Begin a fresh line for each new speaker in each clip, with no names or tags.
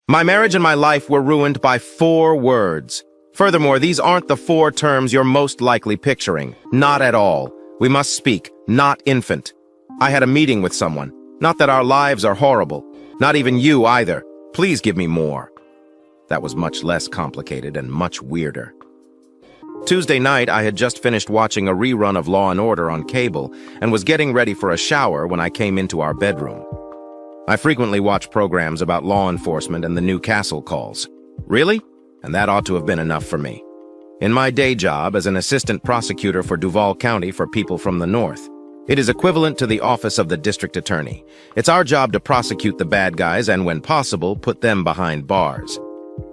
My marriage and my life were ruined by 4 words. Furthermore, these aren't the 4 terms you're most likely picturing. Not at all. We must speak, not infant. I had a meeting with someone. Not that our lives are horrible. Not even you either. Please give me more. That was much less complicated and much weirder. Tuesday night, I had just finished watching a rerun of Law & Order on cable and was getting ready for a shower when I came into our bedroom. I frequently watch programs about law enforcement and the new castle calls. Really? And that ought to have been enough for me. In my day job as an assistant prosecutor for Duval County for people from the North, it is equivalent to the office of the district attorney. It's our job to prosecute the bad guys and, when possible, put them behind bars.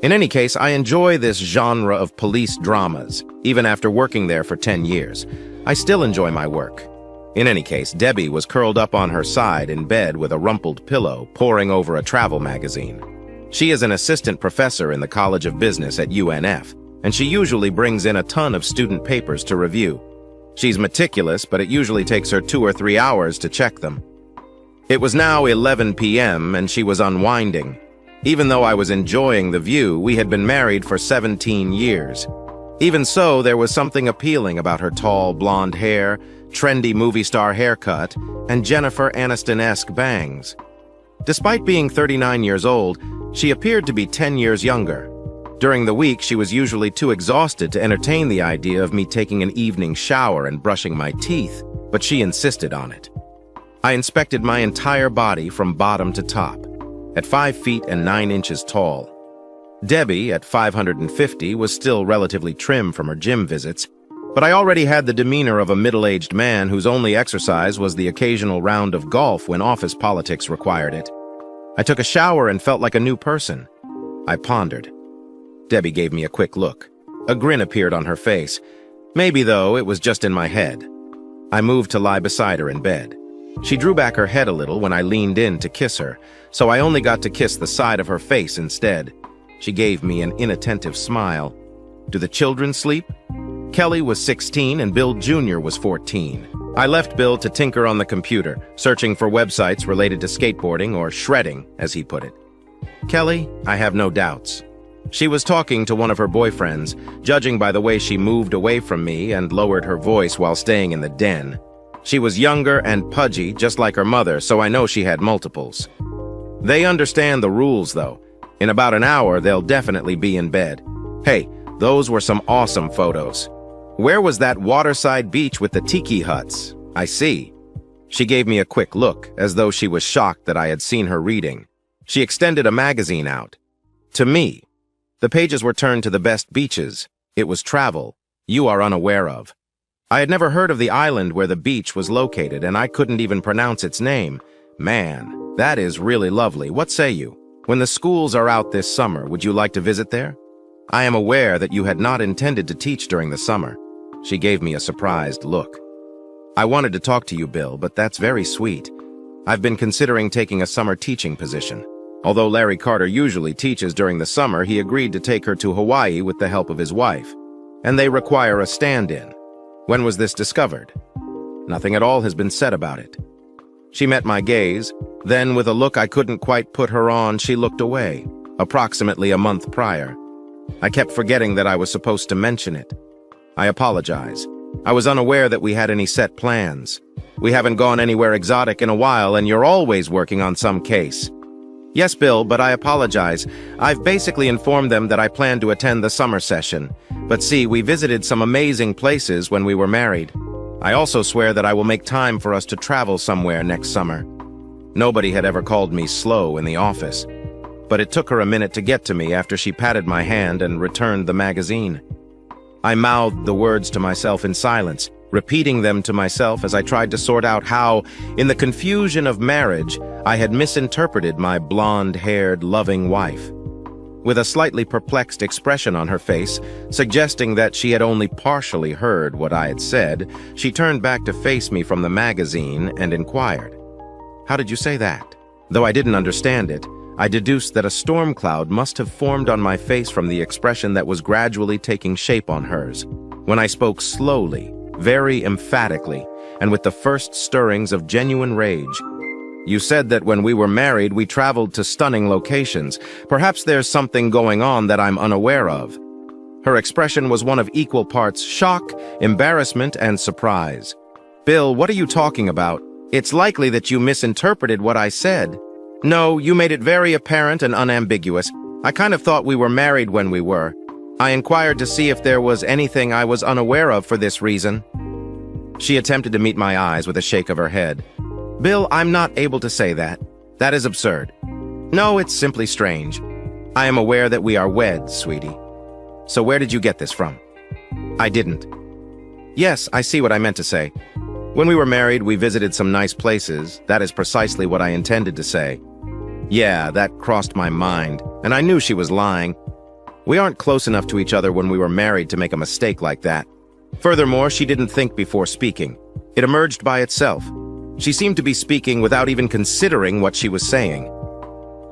In any case, I enjoy this genre of police dramas. Even after working there for 10 years, I still enjoy my work. In any case, Debbie was curled up on her side in bed with a rumpled pillow, poring over a travel magazine. She is an assistant professor in the College of Business at UNF, and she usually brings in a ton of student papers to review. She's meticulous, but it usually takes her 2 or 3 hours to check them. It was now 11 p.m., and she was unwinding. Even though I was enjoying the view, we had been married for 17 years. Even so, there was something appealing about her tall, blonde hair, trendy movie star haircut, and Jennifer Aniston-esque bangs. Despite being 39 years old, she appeared to be 10 years younger. During the week, she was usually too exhausted to entertain the idea of me taking an evening shower and brushing my teeth, but she insisted on it. I inspected my entire body from bottom to top, at 5 feet and 9 inches tall. Debbie, at 550, was still relatively trim from her gym visits, but I already had the demeanor of a middle-aged man whose only exercise was the occasional round of golf when office politics required it. I took a shower and felt like a new person. I pondered. Debbie gave me a quick look. A grin appeared on her face. Maybe, though, it was just in my head. I moved to lie beside her in bed. She drew back her head a little when I leaned in to kiss her, so I only got to kiss the side of her face instead. She gave me an inattentive smile. Do the children sleep? Kelly was 16 and Bill Jr. was 14. I left Bill to tinker on the computer, searching for websites related to skateboarding or shredding, as he put it. Kelly, I have no doubts. She was talking to one of her boyfriends, judging by the way she moved away from me and lowered her voice while staying in the den. She was younger and pudgy, just like her mother, so I know she had multiples. They understand the rules, though. In about an hour, they'll definitely be in bed. Hey, those were some awesome photos. Where was that waterside beach with the tiki huts? I see. She gave me a quick look, as though she was shocked that I had seen her reading. She extended a magazine out. To me. The pages were turned to the best beaches. It was travel you are unaware of. I had never heard of the island where the beach was located, and I couldn't even pronounce its name. Man, that is really lovely. What say you? When the schools are out this summer, would you like to visit there? I am aware that you had not intended to teach during the summer. She gave me a surprised look. I wanted to talk to you, Bill, but that's very sweet. I've been considering taking a summer teaching position. Although Larry Carter usually teaches during the summer, he agreed to take her to Hawaii with the help of his wife. And they require a stand-in. When was this discovered? Nothing at all has been said about it. She met my gaze. Then, with a look I couldn't quite put her on, she looked away, approximately a month prior. I kept forgetting that I was supposed to mention it. I apologize. I was unaware that we had any set plans. We haven't gone anywhere exotic in a while, and you're always working on some case. Yes, Bill, but I apologize. I've basically informed them that I plan to attend the summer session. But see, we visited some amazing places when we were married. I also swear that I will make time for us to travel somewhere next summer. Nobody had ever called me slow in the office. But it took her a minute to get to me after she patted my hand and returned the magazine. I mouthed the words to myself in silence, repeating them to myself as I tried to sort out how, in the confusion of marriage, I had misinterpreted my blonde-haired, loving wife. With a slightly perplexed expression on her face, suggesting that she had only partially heard what I had said, she turned back to face me from the magazine and inquired, "How did you say that?" Though I didn't understand it, I deduced that a storm cloud must have formed on my face from the expression that was gradually taking shape on hers. When I spoke slowly, very emphatically, and with the first stirrings of genuine rage, You said that when we were married, we traveled to stunning locations. Perhaps there's something going on that I'm unaware of." Her expression was one of equal parts shock, embarrassment, and surprise. "Bill, what are you talking about? It's likely that you misinterpreted what I said." "No, you made it very apparent and unambiguous. I kind of thought we were married when we were. I inquired to see if there was anything I was unaware of for this reason." She attempted to meet my eyes with a shake of her head. "Bill, I'm not able to say that. That is absurd. No, it's simply strange. I am aware that we are wed, sweetie." "So where did you get this from?" "I didn't." "Yes, I see what I meant to say. When we were married, we visited some nice places. That is precisely what I intended to say." "Yeah, that crossed my mind, and I knew she was lying. We aren't close enough to each other when we were married to make a mistake like that. Furthermore, she didn't think before speaking. It emerged by itself. She seemed to be speaking without even considering what she was saying.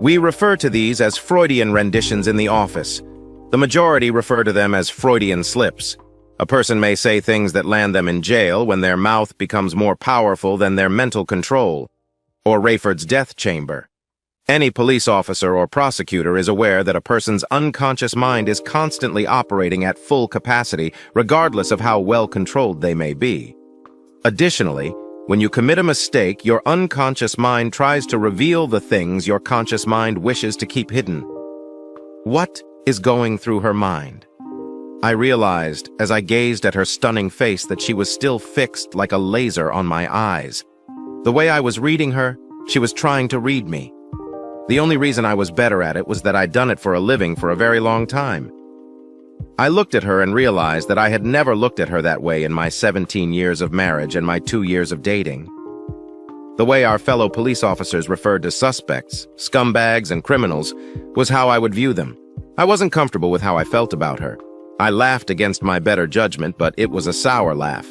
We refer to these as Freudian renditions in the office. The majority refer to them as Freudian slips. A person may say things that land them in jail when their mouth becomes more powerful than their mental control, or Rayford's death chamber. Any police officer or prosecutor is aware that a person's unconscious mind is constantly operating at full capacity, regardless of how well controlled they may be. Additionally, when you commit a mistake, your unconscious mind tries to reveal the things your conscious mind wishes to keep hidden. What is going through her mind? I realized, as I gazed at her stunning face, that she was still fixed like a laser on my eyes. The way I was reading her, she was trying to read me. The only reason I was better at it was that I'd done it for a living for a very long time. I looked at her and realized that I had never looked at her that way in my 17 years of marriage and my 2 years of dating. The way our fellow police officers referred to suspects, scumbags, and criminals was how I would view them. I wasn't comfortable with how I felt about her. I laughed against my better judgment, but it was a sour laugh.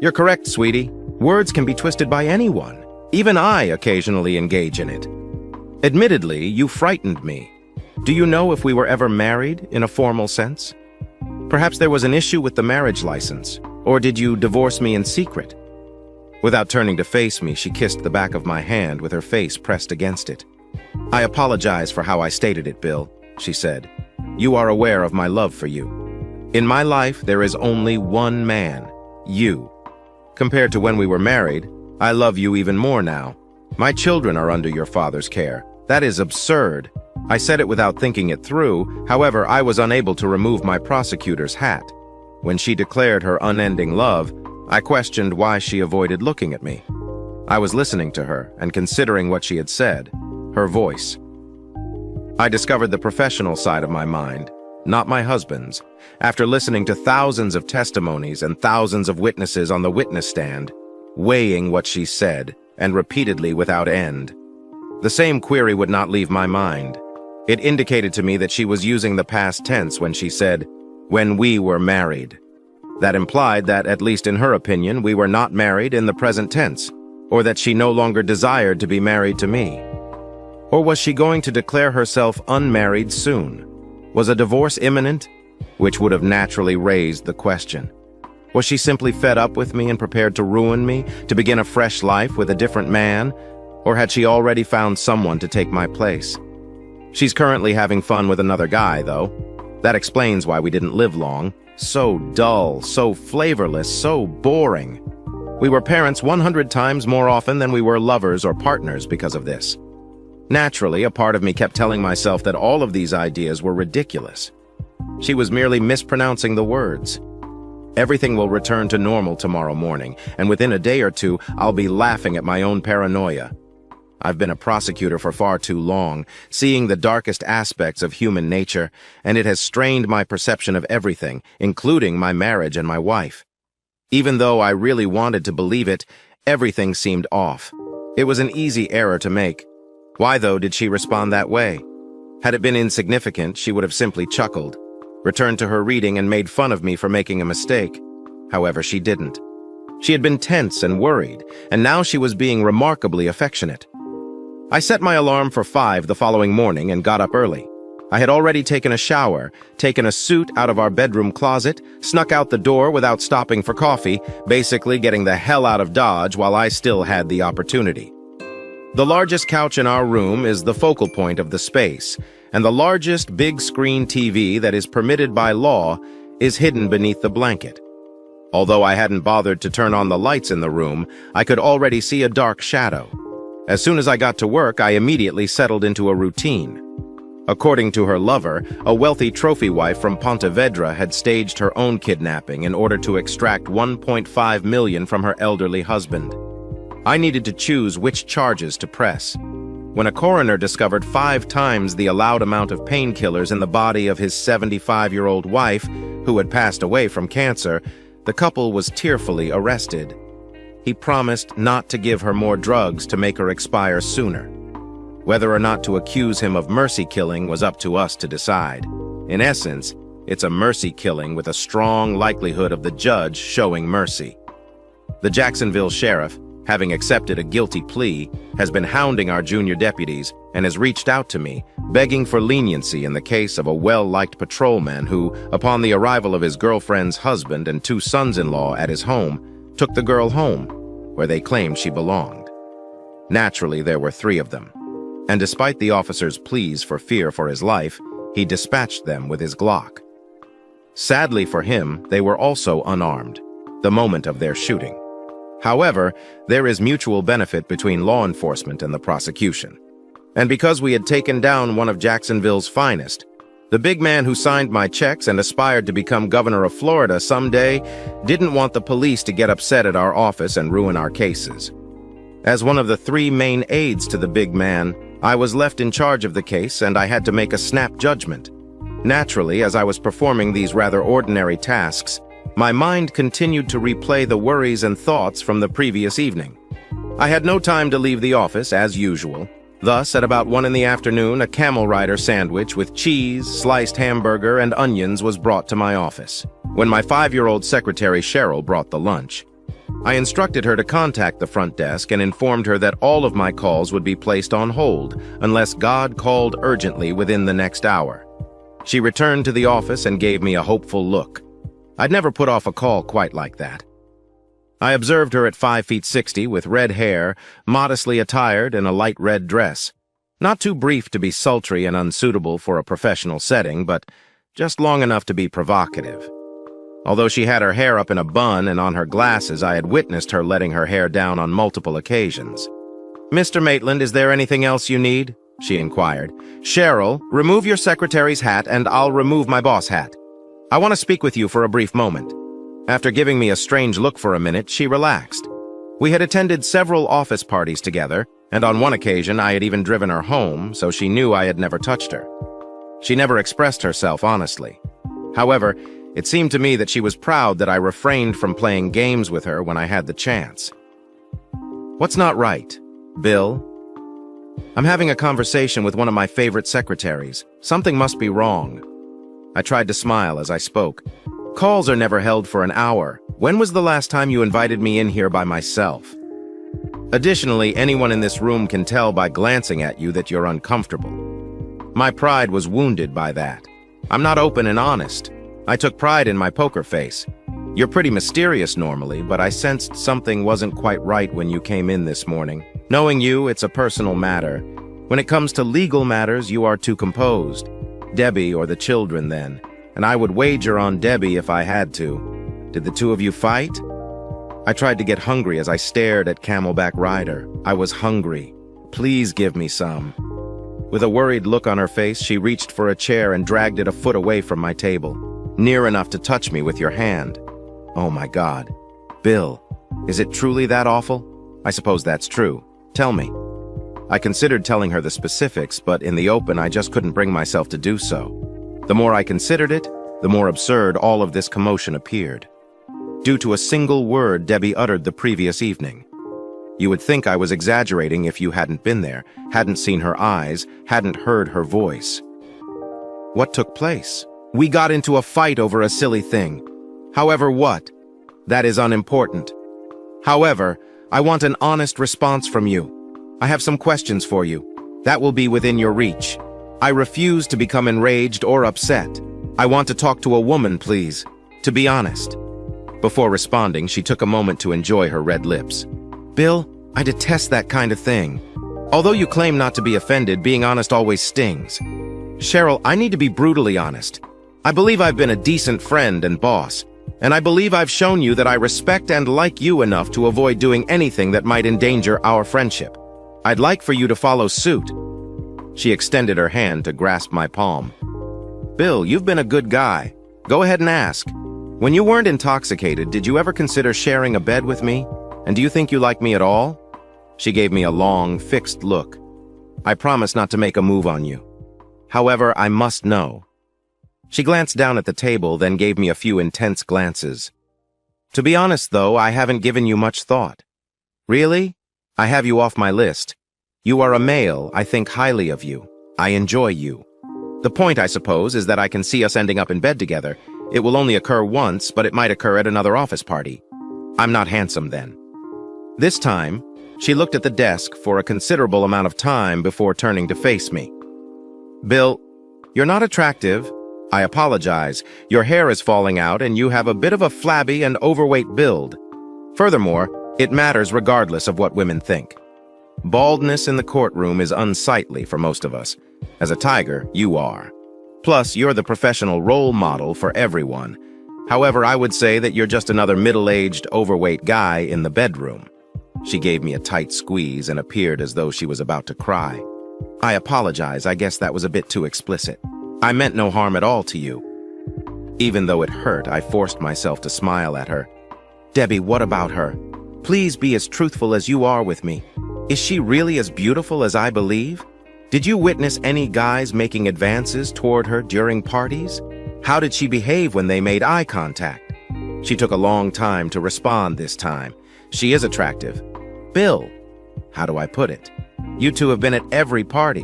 "You're correct, sweetie. Words can be twisted by anyone. Even I occasionally engage in it. Admittedly, you frightened me. Do you know if we were ever married in a formal sense? Perhaps there was an issue with the marriage license, or did you divorce me in secret?" Without turning to face me, she kissed the back of my hand with her face pressed against it. "I apologize for how I stated it, Bill," she said. "You are aware of my love for you. In my life, there is only one man, you. Compared to when we were married, I love you even more now. My children are under your father's care. That is absurd." I said it without thinking it through. However, I was unable to remove my prosecutor's hat. When she declared her unending love, I questioned why she avoided looking at me. I was listening to her and considering what she had said, her voice. I discovered the professional side of my mind, not my husband's. After listening to thousands of testimonies and thousands of witnesses on the witness stand, weighing what she said, and repeatedly without end, the same query would not leave my mind. It indicated to me that she was using the past tense when she said, "when we were married." That implied that, at least in her opinion, we were not married in the present tense, or that she no longer desired to be married to me. Or was she going to declare herself unmarried soon? Was a divorce imminent? Which would have naturally raised the question. Was she simply fed up with me and prepared to ruin me, to begin a fresh life with a different man? Or had she already found someone to take my place? She's currently having fun with another guy, though. That explains why we didn't live long. So dull, so flavorless, so boring. We were parents 100 times more often than we were lovers or partners because of this. Naturally, a part of me kept telling myself that all of these ideas were ridiculous. She was merely mispronouncing the words. Everything will return to normal tomorrow morning, and within a day or two, I'll be laughing at my own paranoia. I've been a prosecutor for far too long, seeing the darkest aspects of human nature, and it has strained my perception of everything, including my marriage and my wife. Even though I really wanted to believe it, everything seemed off. It was an easy error to make. Why, though, did she respond that way? Had it been insignificant, she would have simply chuckled, returned to her reading, and made fun of me for making a mistake. However, she didn't. She had been tense and worried, and now she was being remarkably affectionate. I set my alarm for 5 the following morning and got up early. I had already taken a shower, taken a suit out of our bedroom closet, snuck out the door without stopping for coffee, basically getting the hell out of Dodge while I still had the opportunity. The largest couch in our room is the focal point of the space, and the largest big-screen TV that is permitted by law is hidden beneath the blanket. Although I hadn't bothered to turn on the lights in the room, I could already see a dark shadow. As soon as I got to work, I immediately settled into a routine. According to her lover, a wealthy trophy wife from Pontevedra had staged her own kidnapping in order to extract $1.5 million from her elderly husband. I needed to choose which charges to press. When a coroner discovered 5 times the allowed amount of painkillers in the body of his 75-year-old wife, who had passed away from cancer, the couple was tearfully arrested. He promised not to give her more drugs to make her expire sooner. Whether or not to accuse him of mercy killing was up to us to decide. In essence, it's a mercy killing with a strong likelihood of the judge showing mercy. The Jacksonville sheriff, having accepted a guilty plea, has been hounding our junior deputies and has reached out to me, begging for leniency in the case of a well-liked patrolman who, upon the arrival of his girlfriend's husband and 2 sons-in-law at his home, took the girl home, where they claimed she belonged. Naturally, there were 3 of them, and despite the officer's pleas for fear for his life, he dispatched them with his Glock. Sadly for him, they were also unarmed, the moment of their shooting. However, there is mutual benefit between law enforcement and the prosecution. And because we had taken down one of Jacksonville's finest, the big man who signed my checks and aspired to become governor of Florida someday didn't want the police to get upset at our office and ruin our cases. As one of the 3 main aides to the big man, I was left in charge of the case and I had to make a snap judgment. Naturally, as I was performing these rather ordinary tasks, my mind continued to replay the worries and thoughts from the previous evening. I had no time to leave the office, as usual. Thus, at about 1 in the afternoon, a Camel Rider sandwich with cheese, sliced hamburger, and onions was brought to my office, when my 5-year-old secretary Cheryl brought the lunch. I instructed her to contact the front desk and informed her that all of my calls would be placed on hold unless God called urgently within the next hour. She returned to the office and gave me a hopeful look. I'd never put off a call quite like that. I observed her at 5'6" with red hair, modestly attired in a light red dress. Not too brief to be sultry and unsuitable for a professional setting, but just long enough to be provocative. Although she had her hair up in a bun and on her glasses, I had witnessed her letting her hair down on multiple occasions. "Mr. Maitland, is there anything else you need?" she inquired. "Cheryl, remove your secretary's hat and I'll remove my boss hat. I want to speak with you for a brief moment." After giving me a strange look for a minute, she relaxed. We had attended several office parties together, and on one occasion I had even driven her home, so she knew I had never touched her. She never expressed herself honestly. However, it seemed to me that she was proud that I refrained from playing games with her when I had the chance. "What's not right, Bill?" "I'm having a conversation with one of my favorite secretaries. Something must be wrong." I tried to smile as I spoke. "Calls are never held for an hour. When was the last time you invited me in here by myself? Additionally, anyone in this room can tell by glancing at you that you're uncomfortable." My pride was wounded by that. I'm not open and honest. I took pride in my poker face. You're pretty mysterious normally, but I sensed something wasn't quite right when you came in this morning. Knowing you, it's a personal matter. When it comes to legal matters, you are too composed. Debbie or the children then, and I would wager on Debbie if I had to. Did the 2 of you fight? I tried to get hungry as I stared at Camelback Rider. I was hungry. Please give me some. With a worried look on her face, she reached for a chair and dragged it a foot away from my table, near enough to touch me with your hand. Oh my God. Bill, is it truly that awful? I suppose that's true. Tell me. I considered telling her the specifics, but in the open I just couldn't bring myself to do so. The more I considered it, the more absurd all of this commotion appeared. Due to a single word Debbie uttered the previous evening. You would think I was exaggerating if you hadn't been there, hadn't seen her eyes, hadn't heard her voice. What took place? We got into a fight over a silly thing. However, what? That is unimportant. However, I want an honest response from you. I have some questions for you. That will be within your reach. I refuse to become enraged or upset. I want to talk to a woman, please. To be honest. Before responding, she took a moment to enjoy her red lips. Bill, I detest that kind of thing. Although you claim not to be offended, being honest always stings. Cheryl, I need to be brutally honest. I believe I've been a decent friend and boss, and I believe I've shown you that I respect and like you enough to avoid doing anything that might endanger our friendship. I'd like for you to follow suit. She extended her hand to grasp my palm. Bill, you've been a good guy. Go ahead and ask. When you weren't intoxicated, did you ever consider sharing a bed with me? And do you think you like me at all? She gave me a long, fixed look. I promise not to make a move on you. However, I must know. She glanced down at the table, then gave me a few intense glances. To be honest, though, I haven't given you much thought. Really? I have you off my list. You are a male. I think highly of you. I enjoy you. The point, I suppose, is that I can see us ending up in bed together. It will only occur once, but it might occur at another office party. I'm not handsome then. This time, she looked at the desk for a considerable amount of time before turning to face me. Bill, you're not attractive. I apologize. Your hair is falling out and you have a bit of a flabby and overweight build. Furthermore, it matters regardless of what women think. Baldness in the courtroom is unsightly for most of us. As a tiger, you are. Plus, you're the professional role model for everyone. However, I would say that you're just another middle-aged, overweight guy in the bedroom. She gave me a tight squeeze and appeared as though she was about to cry. I apologize. I guess that was a bit too explicit. I meant no harm at all to you. Even though it hurt, I forced myself to smile at her. Debbie, what about her? Please be as truthful as you are with me. Is she really as beautiful as I believe? Did you witness any guys making advances toward her during parties? How did she behave when they made eye contact? She took a long time to respond this time. She is attractive. Bill, how do I put it? You two have been at every party.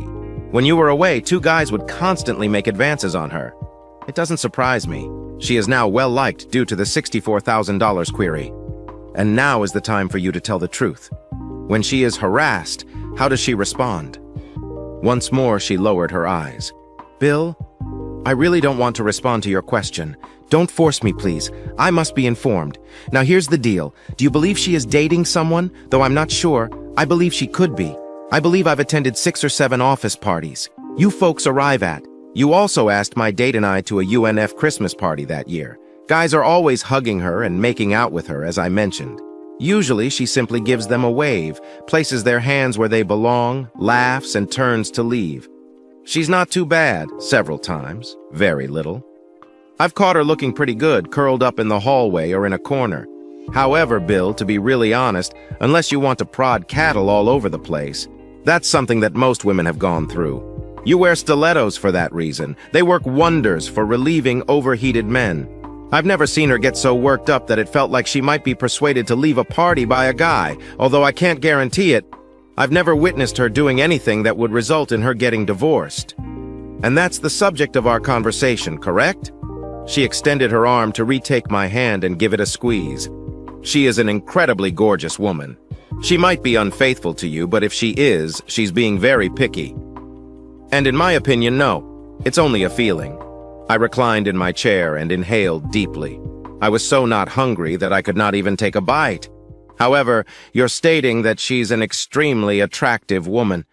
When you were away, two guys would constantly make advances on her. It doesn't surprise me. She is now well-liked due to the $64,000 query. And now is the time for you to tell the truth. When she is harassed, how does she respond? Once more, she lowered her eyes. Bill, I really don't want to respond to your question. Don't force me, please. I must be informed. Now here's the deal. Do you believe she is dating someone? Though I'm not sure, I believe she could be. I believe I've attended 6 or 7 office parties. You folks arrive at. You also asked my date and I to a UNF Christmas party that year. Guys are always hugging her and making out with her, as I mentioned. Usually, she simply gives them a wave, places their hands where they belong, laughs, and turns to leave. She's not too bad, several times, very little. I've caught her looking pretty good, curled up in the hallway or in a corner. However, Bill, to be really honest, unless you want to prod cattle all over the place, that's something that most women have gone through. You wear stilettos for that reason. They work wonders for relieving overheated men. I've never seen her get so worked up that it felt like she might be persuaded to leave a party by a guy, although I can't guarantee it. I've never witnessed her doing anything that would result in her getting divorced. And that's the subject of our conversation, correct? She extended her arm to retake my hand and give it a squeeze. She is an incredibly gorgeous woman. She might be unfaithful to you, but if she is, she's being very picky. And in my opinion, no. It's only a feeling. I reclined in my chair and inhaled deeply. I was so not hungry that I could not even take a bite. However, you're stating that she's an extremely attractive woman.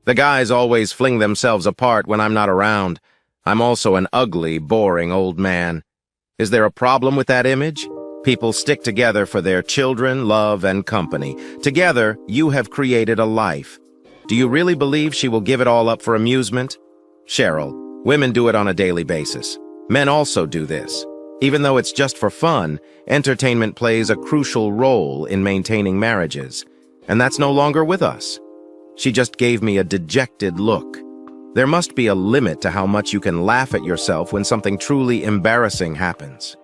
The guys always fling themselves apart when I'm not around. I'm also an ugly, boring old man. Is there a problem with that image? People stick together for their children, love, and company. Together, you have created a life. Do you really believe she will give it all up for amusement? Cheryl, women do it on a daily basis. Men also do this. Even though it's just for fun, entertainment plays a crucial role in maintaining marriages. And that's no longer with us. She just gave me a dejected look. There must be a limit to how much you can laugh at yourself when something truly embarrassing happens.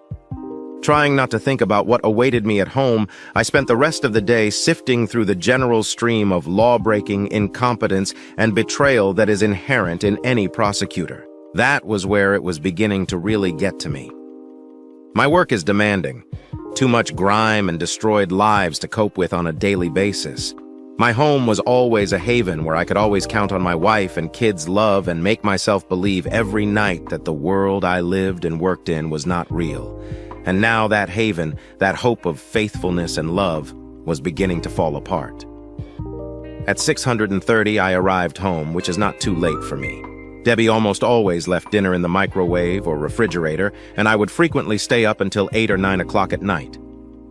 Trying not to think about what awaited me at home, I spent the rest of the day sifting through the general stream of law-breaking, incompetence, and betrayal that is inherent in any prosecutor. That was where it was beginning to really get to me. My work is demanding. Too much grime and destroyed lives to cope with on a daily basis. My home was always a haven where I could always count on my wife and kids' love and make myself believe every night that the world I lived and worked in was not real. And now that haven, that hope of faithfulness and love, was beginning to fall apart. At 6:30, I arrived home, which is not too late for me. Debbie almost always left dinner in the microwave or refrigerator, and I would frequently stay up until 8 or 9 o'clock at night.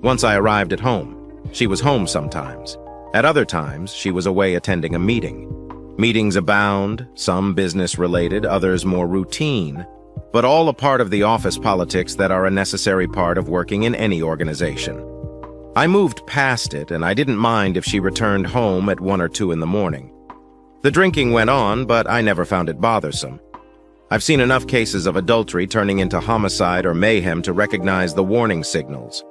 Once I arrived at home, she was home sometimes. At other times, she was away attending a meeting. Meetings abound, some business-related, others more routine, but all a part of the office politics that are a necessary part of working in any organization. I moved past it, and I didn't mind if she returned home at 1 or 2 in the morning. The drinking went on, but I never found it bothersome. I've seen enough cases of adultery turning into homicide or mayhem to recognize the warning signals.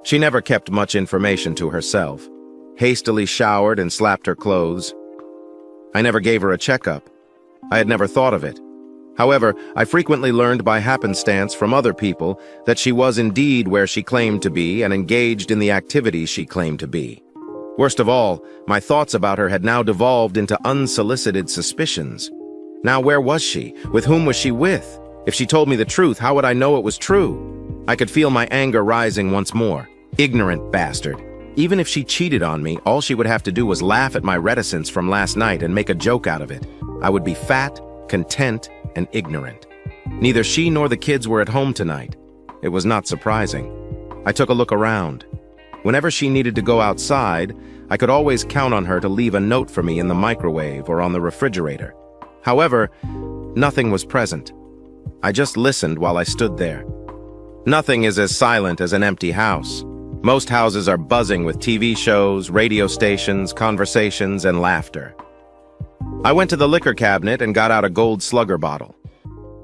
She never kept much information to herself, hastily showered and slapped her clothes. I never gave her a checkup. I had never thought of it. However, I frequently learned by happenstance from other people that she was indeed where she claimed to be and engaged in the activities she claimed to be. Worst of all, my thoughts about her had now devolved into unsolicited suspicions. Now where was she? With whom was she with? If she told me the truth, how would I know it was true? I could feel my anger rising once more. Ignorant bastard. Even if she cheated on me, all she would have to do was laugh at my reticence from last night and make a joke out of it. I would be fat, content, and ignorant. Neither she nor the kids were at home tonight. It was not surprising. I took a look around. Whenever she needed to go outside, I could always count on her to leave a note for me in the microwave or on the refrigerator. However, nothing was present. I just listened while I stood there. Nothing is as silent as an empty house. Most houses are buzzing with TV shows, radio stations, conversations, and laughter. I went to the liquor cabinet and got out a gold slugger bottle.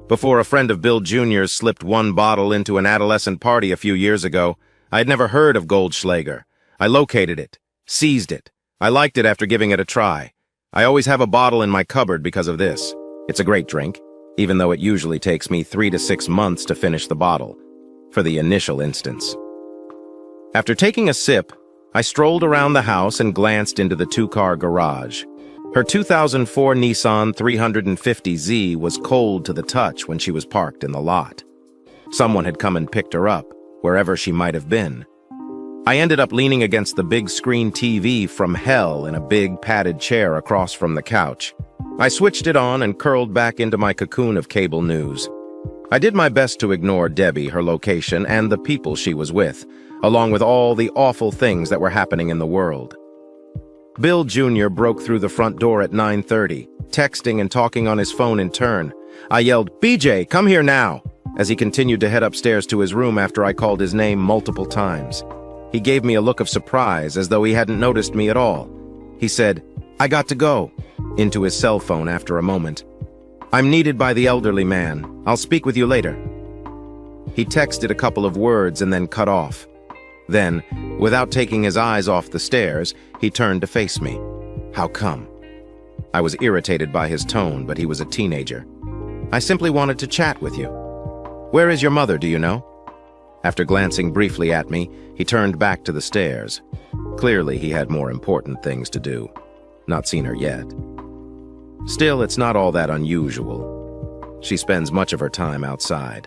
Before a friend of Bill Jr.'s slipped one bottle into an adolescent party a few years ago, I had never heard of Goldschlager. I located it, seized it. I liked it after giving it a try. I always have a bottle in my cupboard because of this. It's a great drink, even though it usually takes me 3 to 6 months to finish the bottle, for the initial instance. After taking a sip, I strolled around the house and glanced into the 2-car garage. Her 2004 Nissan 350Z was cold to the touch when she was parked in the lot. Someone had come and picked her up, wherever she might have been. I ended up leaning against the big screen TV from hell in a big padded chair across from the couch. I switched it on and curled back into my cocoon of cable news. I did my best to ignore Debbie, her location, and the people she was with, along with all the awful things that were happening in the world. Bill Jr. broke through the front door at 9:30, texting and talking on his phone in turn. I yelled, "BJ, come here now," as he continued to head upstairs to his room after I called his name multiple times. He gave me a look of surprise, as though he hadn't noticed me at all. He said, "I got to go," into his cell phone after a moment. "I'm needed by the elderly man. I'll speak with you later." He texted a couple of words and then cut off. Then, without taking his eyes off the stairs, he turned to face me. "How come?" I was irritated by his tone, but he was a teenager. "I simply wanted to chat with you." "Where is your mother, do you know?" After glancing briefly at me, he turned back to the stairs. Clearly, he had more important things to do. Not seen her yet. Still, it's not all that unusual. She spends much of her time outside.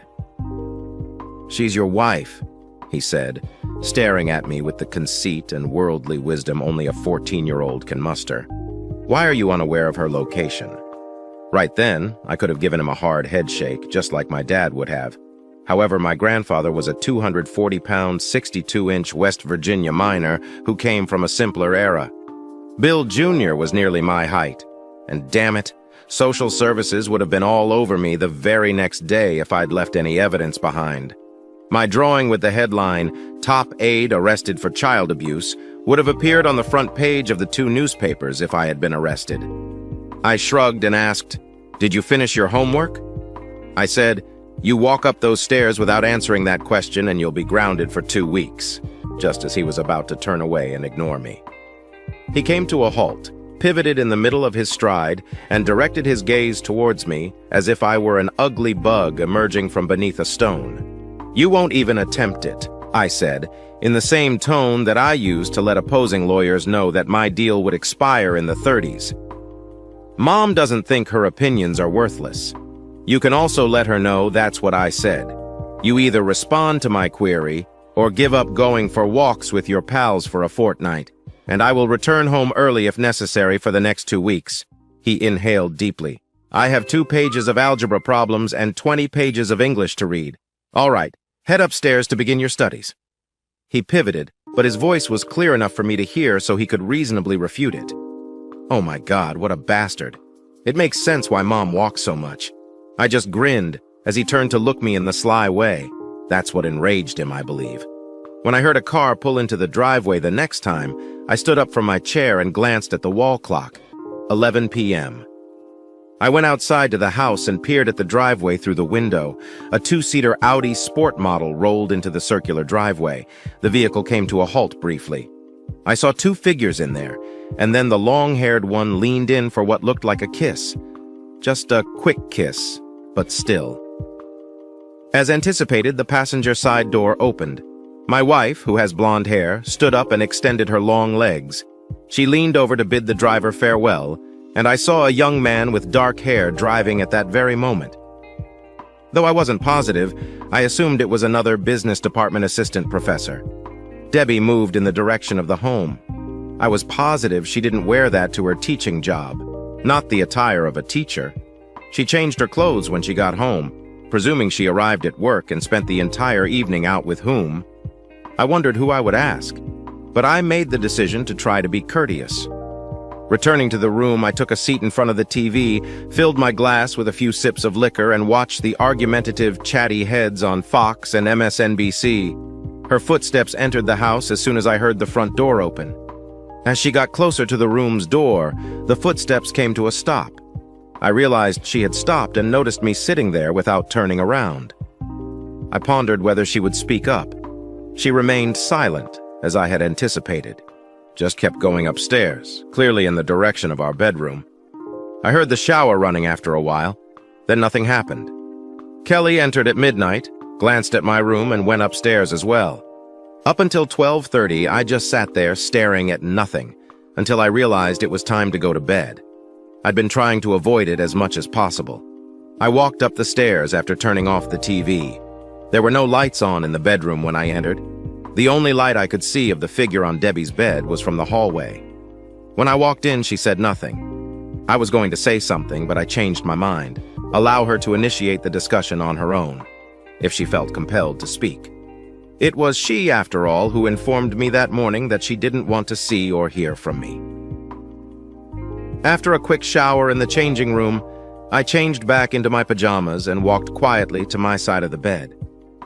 "She's your wife," he said, staring at me with the conceit and worldly wisdom only a 14-year-old can muster. "Why are you unaware of her location?" Right then, I could have given him a hard head shake, just like my dad would have. However, my grandfather was a 240-pound, 62-inch West Virginia miner who came from a simpler era. Bill Jr. was nearly my height. And damn it, social services would have been all over me the very next day if I'd left any evidence behind. My drawing with the headline, "Top Aide Arrested for Child Abuse," would have appeared on the front page of the 2 newspapers if I had been arrested. I shrugged and asked, "Did you finish your homework?" I said, "You walk up those stairs without answering that question and you'll be grounded for 2 weeks," just as he was about to turn away and ignore me. He came to a halt, pivoted in the middle of his stride, and directed his gaze towards me as if I were an ugly bug emerging from beneath a stone. "You won't even attempt it," I said, in the same tone that I used to let opposing lawyers know that my deal would expire in the 30s. "Mom doesn't think her opinions are worthless. You can also let her know that's what I said. You either respond to my query or give up going for walks with your pals for a fortnight. and I will return home early if necessary for the next 2 weeks. He inhaled deeply. I have 2 pages of algebra problems and 20 pages of English to read. All right, head upstairs to begin your studies. He pivoted, but his voice was clear enough for me to hear so he could reasonably refute it. Oh my God, what a bastard. It makes sense why Mom walks so much. I just grinned as he turned to look me in the sly way. That's what enraged him, I believe. When I heard a car pull into the driveway the next time, I stood up from my chair and glanced at the wall clock. 11 p.m. I went outside to the house and peered at the driveway through the window. A 2-seater Audi sport model rolled into the circular driveway. The vehicle came to a halt briefly. I saw 2 figures in there, and then the long-haired one leaned in for what looked like a kiss. Just a quick kiss, but still. As anticipated, the passenger side door opened. My wife, who has blonde hair, stood up and extended her long legs. She leaned over to bid the driver farewell, and I saw a young man with dark hair driving at that very moment. Though I wasn't positive, I assumed it was another business department assistant professor. Debbie moved in the direction of the home. I was positive she didn't wear that to her teaching job, not the attire of a teacher. She changed her clothes when she got home, presuming she arrived at work and spent the entire evening out with whom. I wondered who I would ask, but I made the decision to try to be courteous. Returning to the room, I took a seat in front of the TV, filled my glass with a few sips of liquor, and watched the argumentative, chatty heads on Fox and MSNBC. Her footsteps entered the house as soon as I heard the front door open. As she got closer to the room's door, the footsteps came to a stop. I realized she had stopped and noticed me sitting there without turning around. I pondered whether she would speak up. She remained silent, as I had anticipated. Just kept going upstairs, clearly in the direction of our bedroom. I heard the shower running after a while, then nothing happened. Kelly entered at midnight, glanced at my room, and went upstairs as well. Up until 12:30, I just sat there staring at nothing, until I realized it was time to go to bed. I'd been trying to avoid it as much as possible. I walked up the stairs after turning off the TV. There were no lights on in the bedroom when I entered. The only light I could see of the figure on Debbie's bed was from the hallway. When I walked in, she said nothing. I was going to say something, but I changed my mind. Allow her to initiate the discussion on her own, if she felt compelled to speak. It was she, after all, who informed me that morning that she didn't want to see or hear from me. After a quick shower in the changing room, I changed back into my pajamas and walked quietly to my side of the bed.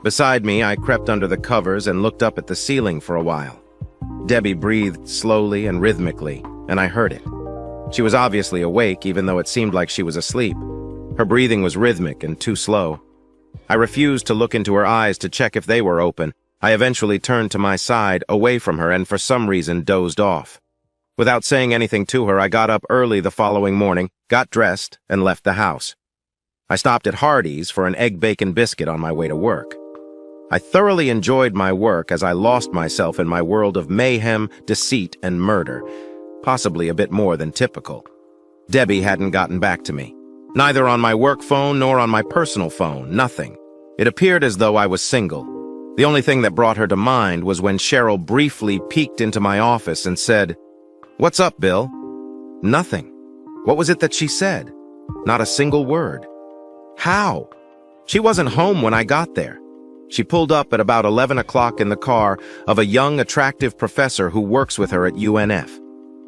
Beside me, I crept under the covers and looked up at the ceiling for a while. Debbie breathed slowly and rhythmically, and I heard it. She was obviously awake, even though it seemed like she was asleep. Her breathing was rhythmic and too slow. I refused to look into her eyes to check if they were open. I eventually turned to my side, away from her, and for some reason dozed off. Without saying anything to her, I got up early the following morning, got dressed, and left the house. I stopped at Hardee's for an egg bacon biscuit on my way to work. I thoroughly enjoyed my work as I lost myself in my world of mayhem, deceit, and murder, possibly a bit more than typical. Debbie hadn't gotten back to me. Neither on my work phone nor on my personal phone, nothing. It appeared as though I was single. The only thing that brought her to mind was when Cheryl briefly peeked into my office and said, "What's up, Bill?" Nothing. What was it that she said? Not a single word. How? She wasn't home when I got there. She pulled up at about 11 o'clock in the car of a young, attractive professor who works with her at UNF.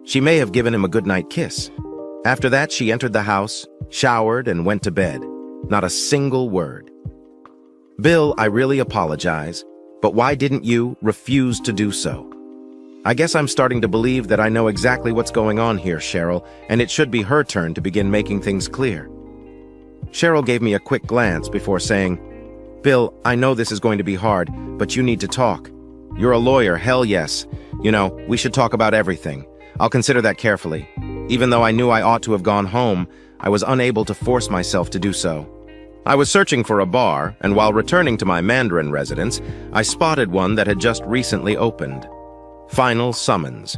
She may have given him a goodnight kiss. After that, she entered the house, showered, and went to bed. Not a single word. Bill, I really apologize, but why didn't you refuse to do so? I guess I'm starting to believe that I know exactly what's going on here, Cheryl, and it should be her turn to begin making things clear. Cheryl gave me a quick glance before saying, "Bill, I know this is going to be hard, but you need to talk. You're a lawyer, hell yes. You know, we should talk about everything. I'll consider that carefully. Even though I knew I ought to have gone home, I was unable to force myself to do so. I was searching for a bar, and while returning to my Mandarin residence, I spotted one that had just recently opened. Final summons.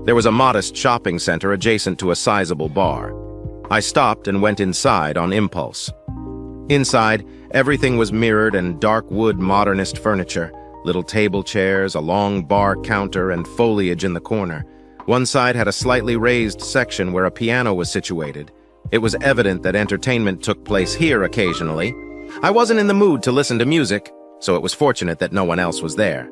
There was a modest shopping center adjacent to a sizable bar. I stopped and went inside on impulse. Inside, everything was mirrored and dark wood modernist furniture, little table chairs, a long bar counter, and foliage in the corner. One side had a slightly raised section where a piano was situated. It was evident that entertainment took place here occasionally. I wasn't in the mood to listen to music, so it was fortunate that no one else was there.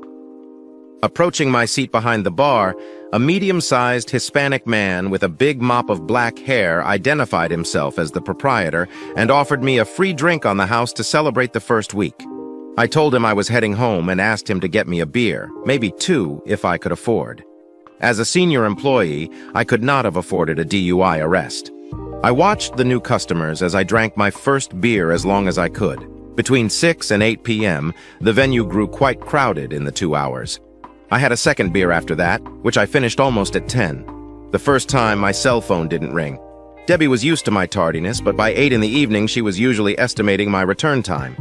Approaching my seat behind the bar, a medium-sized Hispanic man with a big mop of black hair identified himself as the proprietor and offered me a free drink on the house to celebrate the first week. I told him I was heading home and asked him to get me a beer, maybe 2 if I could afford. As a senior employee, I could not have afforded a DUI arrest. I watched the new customers as I drank my first beer as long as I could. Between 6 and 8 p.m., the venue grew quite crowded in the 2 hours. I had a second beer after that, which I finished almost at 10. The first time, my cell phone didn't ring. Debbie was used to my tardiness, but by 8 in the evening, she was usually estimating my return time.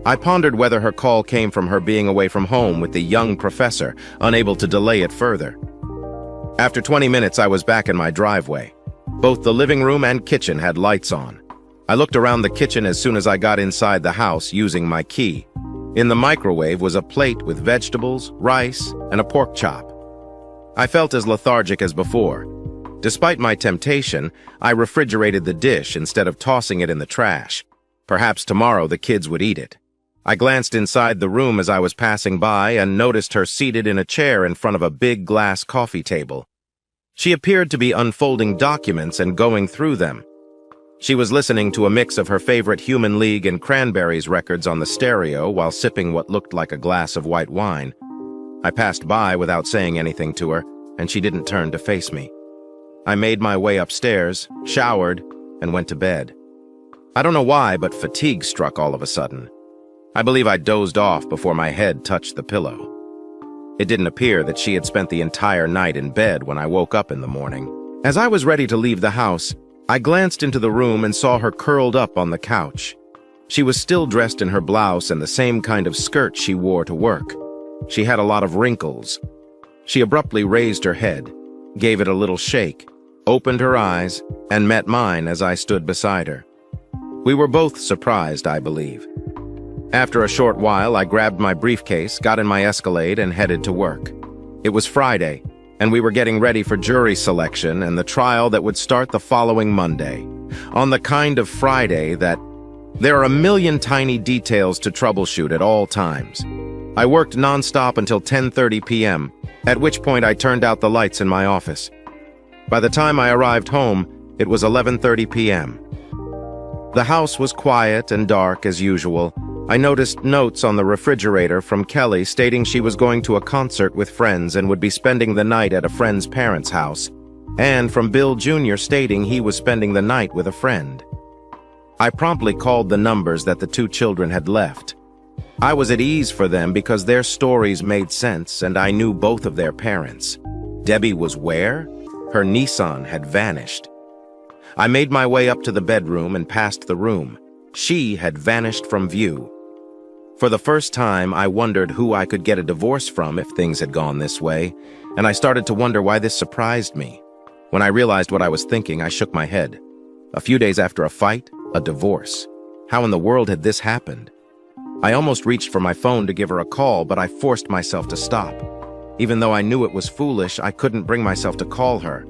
I pondered whether her call came from her being away from home with the young professor, unable to delay it further. After 20 minutes, I was back in my driveway. Both the living room and kitchen had lights on. I looked around the kitchen as soon as I got inside the house using my key. In the microwave was a plate with vegetables, rice, and a pork chop. I felt as lethargic as before. Despite my temptation, I refrigerated the dish instead of tossing it in the trash. Perhaps tomorrow the kids would eat it. I glanced inside the room as I was passing by and noticed her seated in a chair in front of a big glass coffee table. She appeared to be unfolding documents and going through them. She was listening to a mix of her favorite Human League and Cranberries records on the stereo while sipping what looked like a glass of white wine. I passed by without saying anything to her, and she didn't turn to face me. I made my way upstairs, showered, and went to bed. I don't know why, but fatigue struck all of a sudden. I believe I dozed off before my head touched the pillow. It didn't appear that she had spent the entire night in bed when I woke up in the morning. As I was ready to leave the house, I glanced into the room and saw her curled up on the couch. She was still dressed in her blouse and the same kind of skirt she wore to work. She had a lot of wrinkles. She abruptly raised her head, gave it a little shake, opened her eyes, and met mine as I stood beside her. We were both surprised, I believe. After a short while, I grabbed my briefcase, got in my Escalade, and headed to work. It was Friday, and we were getting ready for jury selection and the trial that would start the following Monday. On the kind of Friday that there are a million tiny details to troubleshoot at all times. I worked nonstop until 10:30 p.m., at which point I turned out the lights in my office. By the time I arrived home, it was 11:30 p.m. The house was quiet and dark as usual. I noticed notes on the refrigerator from Kelly stating she was going to a concert with friends and would be spending the night at a friend's parents' house, and from Bill Jr. stating he was spending the night with a friend. I promptly called the numbers that the 2 children had left. I was at ease for them because their stories made sense and I knew both of their parents. Debbie was where? Her Nissan had vanished. I made my way up to the bedroom and past the room. She had vanished from view. For the first time, I wondered who I could get a divorce from if things had gone this way, and I started to wonder why this surprised me. When I realized what I was thinking, I shook my head. A few days after a fight, a divorce. How in the world had this happened? I almost reached for my phone to give her a call, but I forced myself to stop. Even though I knew it was foolish, I couldn't bring myself to call her.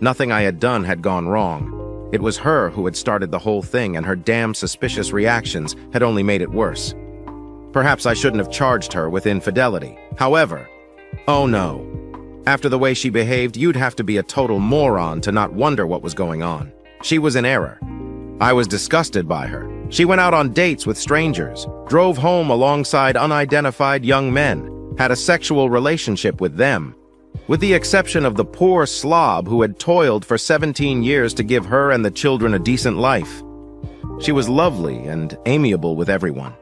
Nothing I had done had gone wrong. It was her who had started the whole thing, and her damn suspicious reactions had only made it worse. Perhaps I shouldn't have charged her with infidelity. However, oh no. After the way she behaved, you'd have to be a total moron to not wonder what was going on. She was in error. I was disgusted by her. She went out on dates with strangers, drove home alongside unidentified young men, had a sexual relationship with them. With the exception of the poor slob who had toiled for 17 years to give her and the children a decent life. She was lovely and amiable with everyone.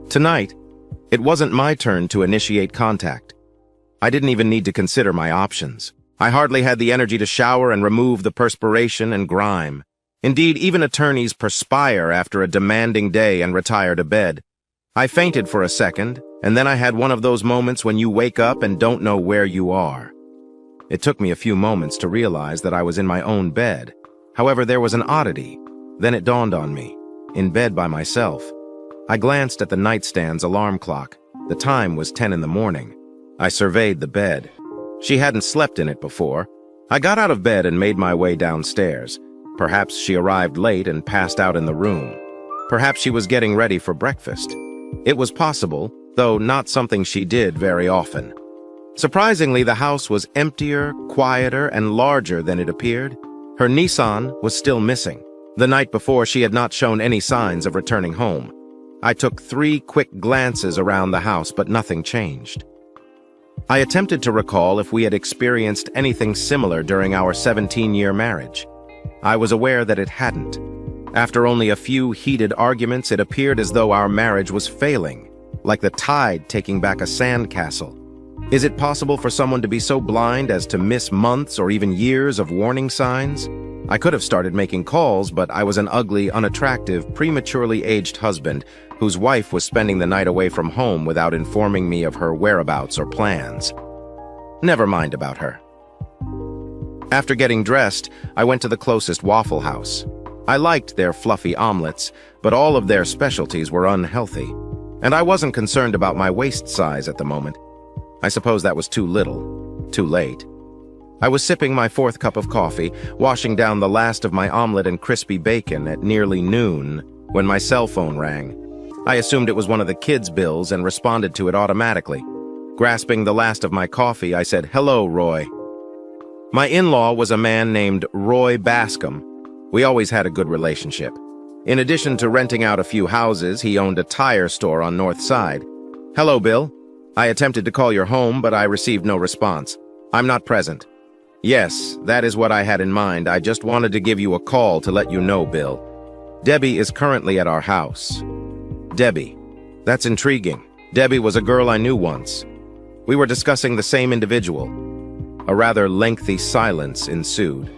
Tonight, it wasn't my turn to initiate contact. I didn't even need to consider my options. I hardly had the energy to shower and remove the perspiration and grime. Indeed, even attorneys perspire after a demanding day and retire to bed. I fainted for a second, and then I had one of those moments when you wake up and don't know where you are. It took me a few moments to realize that I was in my own bed. However, there was an oddity. Then it dawned on me. In bed by myself. I glanced at the nightstand's alarm clock. The time was 10 in the morning. I surveyed the bed. She hadn't slept in it before. I got out of bed and made my way downstairs. Perhaps she arrived late and passed out in the room. Perhaps she was getting ready for breakfast. It was possible, though not something she did very often. Surprisingly, the house was emptier, quieter, and larger than it appeared. Her Nissan was still missing. The night before, she had not shown any signs of returning home. I took 3 quick glances around the house, but nothing changed. I attempted to recall if we had experienced anything similar during our 17-year marriage. I was aware that it hadn't. After only a few heated arguments, it appeared as though our marriage was failing, like the tide taking back a sandcastle. Is it possible for someone to be so blind as to miss months or even years of warning signs? I could have started making calls, but I was an ugly, unattractive, prematurely aged husband whose wife was spending the night away from home without informing me of her whereabouts or plans. Never mind about her. After getting dressed, I went to the closest Waffle House. I liked their fluffy omelets, but all of their specialties were unhealthy, and I wasn't concerned about my waist size at the moment. I suppose that was too little, too late. I was sipping my 4th cup of coffee, washing down the last of my omelet and crispy bacon at nearly noon, when my cell phone rang. I assumed it was one of the kids' bills and responded to it automatically. Grasping the last of my coffee, I said, "Hello, Roy." My in-law was a man named Roy Bascom. We always had a good relationship. In addition to renting out a few houses, he owned a tire store on North Side. "Hello, Bill. I attempted to call your home, but I received no response. I'm not present." "Yes, that is what I had in mind. I just wanted to give you a call to let you know, Bill. Debbie is currently at our house." Debbie. That's intriguing. Debbie was a girl I knew once. We were discussing the same individual. A rather lengthy silence ensued.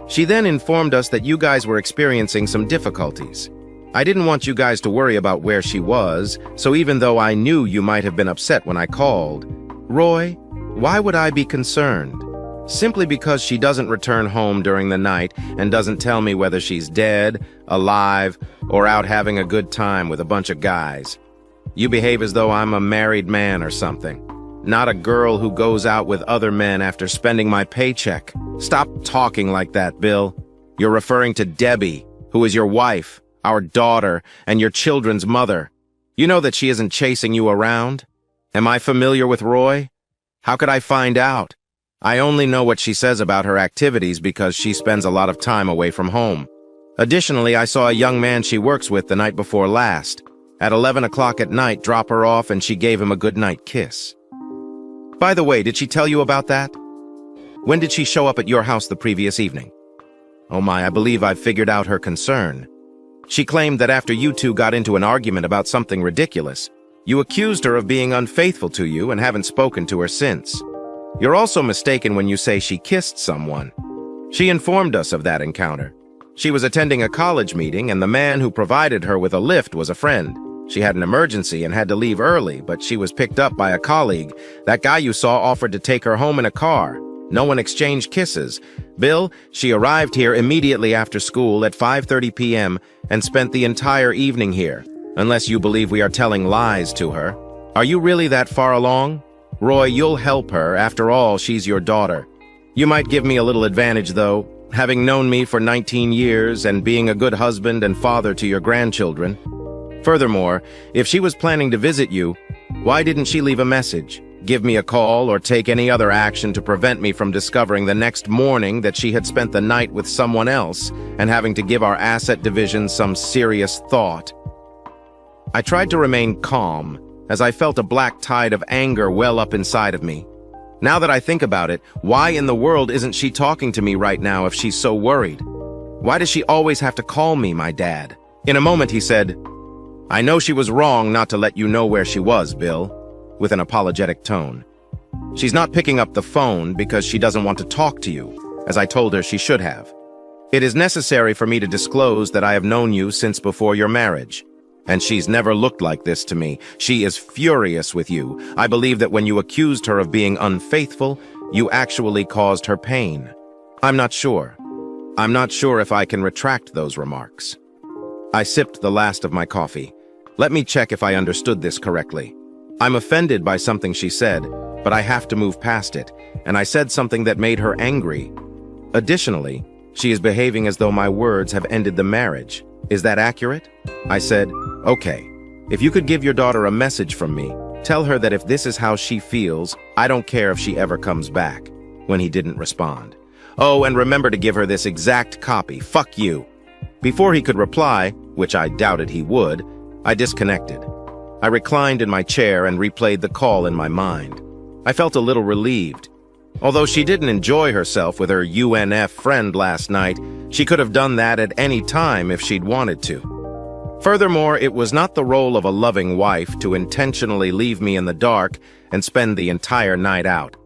She then informed us that you guys were experiencing some difficulties. I didn't want you guys to worry about where she was, so even though I knew you might have been upset when I called, Roy, why would I be concerned? Simply because she doesn't return home during the night and doesn't tell me whether she's dead, alive, or out having a good time with a bunch of guys. You behave as though I'm a married man or something, not a girl who goes out with other men after spending my paycheck. Stop talking like that, Bill. You're referring to Debbie, who is your wife, our daughter, and your children's mother. You know that she isn't chasing you around? Am I familiar with Roy? How could I find out? I only know what she says about her activities because she spends a lot of time away from home. Additionally, I saw a young man she works with the night before last. At 11 o'clock at night, drop her off and she gave him a goodnight kiss. By the way, did she tell you about that? When did she show up at your house the previous evening? Oh my, I believe I've figured out her concern. She claimed that after you two got into an argument about something ridiculous, you accused her of being unfaithful to you and haven't spoken to her since. You're also mistaken when you say she kissed someone. She informed us of that encounter. She was attending a college meeting and the man who provided her with a lift was a friend. She had an emergency and had to leave early, but she was picked up by a colleague. That guy you saw offered to take her home in a car. No one exchanged kisses. Bill, she arrived here immediately after school at 5:30 p.m. and spent the entire evening here, unless you believe we are telling lies to her. Are you really that far along? Roy, you'll help her. After all, she's your daughter. You might give me a little advantage, though, having known me for 19 years and being a good husband and father to your grandchildren. Furthermore, if she was planning to visit you, why didn't she leave a message, give me a call, or take any other action to prevent me from discovering the next morning that she had spent the night with someone else and having to give our asset division some serious thought? I tried to remain calm, as I felt a black tide of anger well up inside of me. Now that I think about it, why in the world isn't she talking to me right now if she's so worried? Why does she always have to call me my dad? In a moment he said, "I know she was wrong not to let you know where she was, Bill," with an apologetic tone. "She's not picking up the phone because she doesn't want to talk to you, as I told her she should have. It is necessary for me to disclose that I have known you since before your marriage. And she's never looked like this to me. She is furious with you. I believe that when you accused her of being unfaithful, you actually caused her pain. I'm not sure. I'm not sure if I can retract those remarks." I sipped the last of my coffee. Let me check if I understood this correctly. I'm offended by something she said, but I have to move past it, and I said something that made her angry. Additionally, she is behaving as though my words have ended the marriage. Is that accurate? I said, okay, if you could give your daughter a message from me, tell her that if this is how she feels, I don't care if she ever comes back. When he didn't respond. Oh, and remember to give her this exact copy. Fuck you. Before he could reply, which I doubted he would, I disconnected. I reclined in my chair and replayed the call in my mind. I felt a little relieved. Although she didn't enjoy herself with her UNF friend last night, she could have done that at any time if she'd wanted to. Furthermore, it was not the role of a loving wife to intentionally leave me in the dark and spend the entire night out.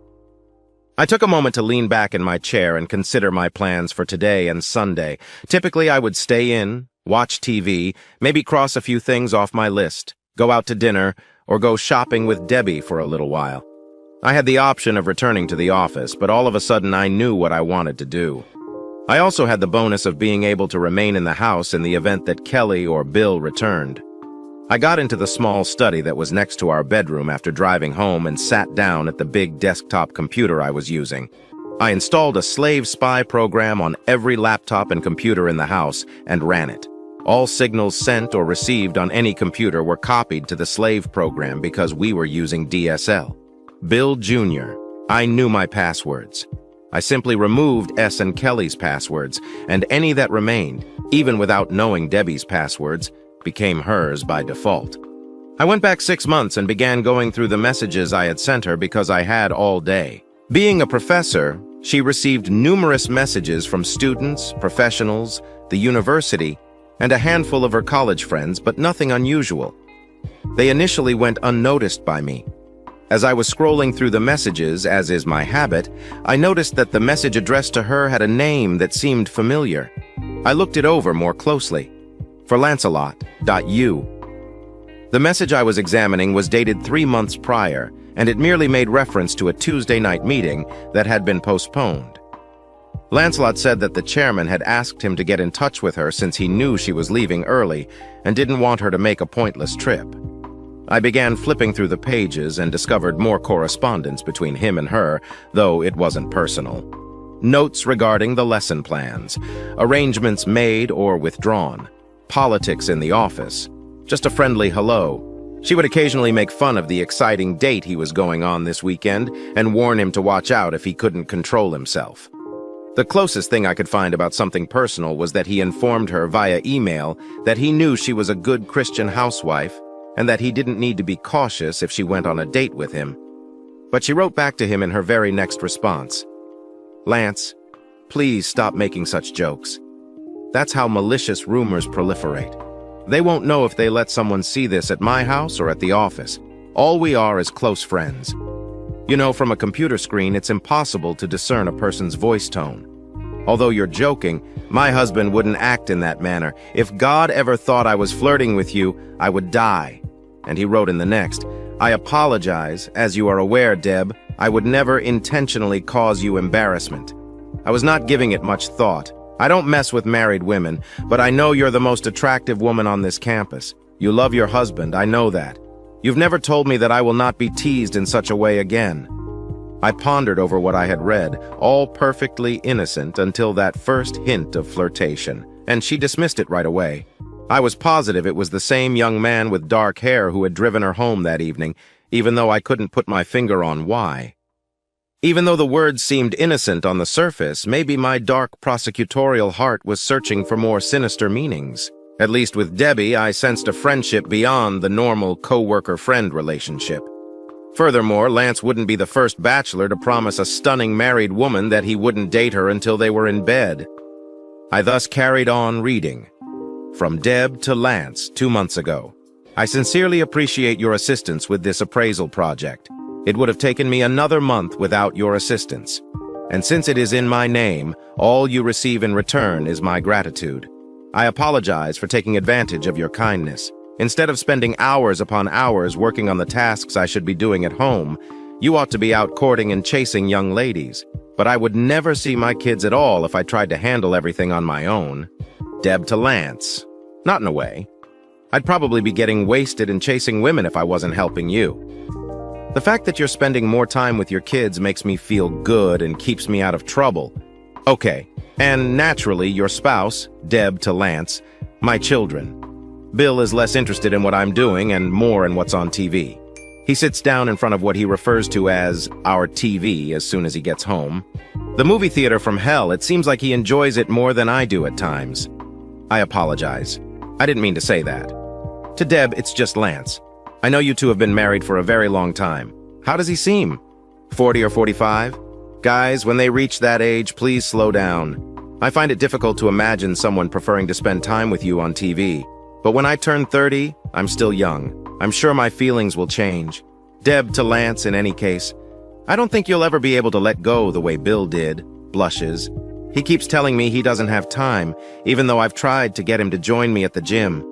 I took a moment to lean back in my chair and consider my plans for today and Sunday. Typically, I would stay in, watch TV, maybe cross a few things off my list, go out to dinner, or go shopping with Debbie for a little while. I had the option of returning to the office, but all of a sudden I knew what I wanted to do. I also had the bonus of being able to remain in the house in the event that Kelly or Bill returned. I got into the small study that was next to our bedroom after driving home and sat down at the big desktop computer I was using. I installed a slave spy program on every laptop and computer in the house and ran it. All signals sent or received on any computer were copied to the slave program because we were using DSL. Bill Jr. I knew my passwords. I simply removed S and Kelly's passwords, and any that remained, even without knowing Debbie's passwords, became hers by default. I went back 6 months and began going through the messages I had sent her because I had all day. Being a professor, she received numerous messages from students, professionals, the university, and a handful of her college friends, but nothing unusual. They initially went unnoticed by me. As I was scrolling through the messages, as is my habit, I noticed that the message addressed to her had a name that seemed familiar. I looked it over more closely. For Lancelot.u. The message I was examining was dated 3 months prior, and it merely made reference to a Tuesday night meeting that had been postponed. Lancelot said that the chairman had asked him to get in touch with her since he knew she was leaving early and didn't want her to make a pointless trip. I began flipping through the pages and discovered more correspondence between him and her, though it wasn't personal. Notes regarding the lesson plans, arrangements made or withdrawn, politics in the office, just a friendly hello. She would occasionally make fun of the exciting date he was going on this weekend and warn him to watch out if he couldn't control himself. The closest thing I could find about something personal was that he informed her via email that he knew she was a good Christian housewife and that he didn't need to be cautious if she went on a date with him. But she wrote back to him in her very next response. Lance, please stop making such jokes. That's how malicious rumors proliferate. They won't know if they let someone see this at my house or at the office. All we are is close friends. You know, from a computer screen, it's impossible to discern a person's voice tone. Although you're joking, my husband wouldn't act in that manner. If God ever thought I was flirting with you, I would die. And he wrote in the next, I apologize. As you are aware, Deb, I would never intentionally cause you embarrassment. I was not giving it much thought. I don't mess with married women, but I know you're the most attractive woman on this campus. You love your husband, I know that. You've never told me that I will not be teased in such a way again. I pondered over what I had read, all perfectly innocent until that first hint of flirtation, and she dismissed it right away. I was positive it was the same young man with dark hair who had driven her home that evening, even though I couldn't put my finger on why. Even though the words seemed innocent on the surface, maybe my dark prosecutorial heart was searching for more sinister meanings. At least with Debbie, I sensed a friendship beyond the normal co-worker-friend relationship. Furthermore, Lance wouldn't be the first bachelor to promise a stunning married woman that he wouldn't date her until they were in bed. I thus carried on reading. From Deb to Lance, 2 months ago. I sincerely appreciate your assistance with this appraisal project. It would have taken me another month without your assistance. And since it is in my name, all you receive in return is my gratitude. I apologize for taking advantage of your kindness. Instead of spending hours upon hours working on the tasks I should be doing at home, you ought to be out courting and chasing young ladies. But I would never see my kids at all if I tried to handle everything on my own. Deb to Lance. Not in a way. I'd probably be getting wasted and chasing women if I wasn't helping you. The fact that you're spending more time with your kids makes me feel good and keeps me out of trouble. Okay, and naturally, your spouse, Deb to Lance, my children. Bill is less interested in what I'm doing and more in what's on TV. He sits down in front of what he refers to as our TV as soon as he gets home. The movie theater from hell, it seems like he enjoys it more than I do at times. I apologize. I didn't mean to say that. To Deb, it's just Lance. I know you two have been married for a very long time. How does he seem? 40 or 45? Guys, when they reach that age, please slow down. I find it difficult to imagine someone preferring to spend time with you on TV. But when I turn 30, I'm still young. I'm sure my feelings will change. Deb to Lance, in any case. I don't think you'll ever be able to let go the way Bill did. Blushes. He keeps telling me he doesn't have time, even though I've tried to get him to join me at the gym.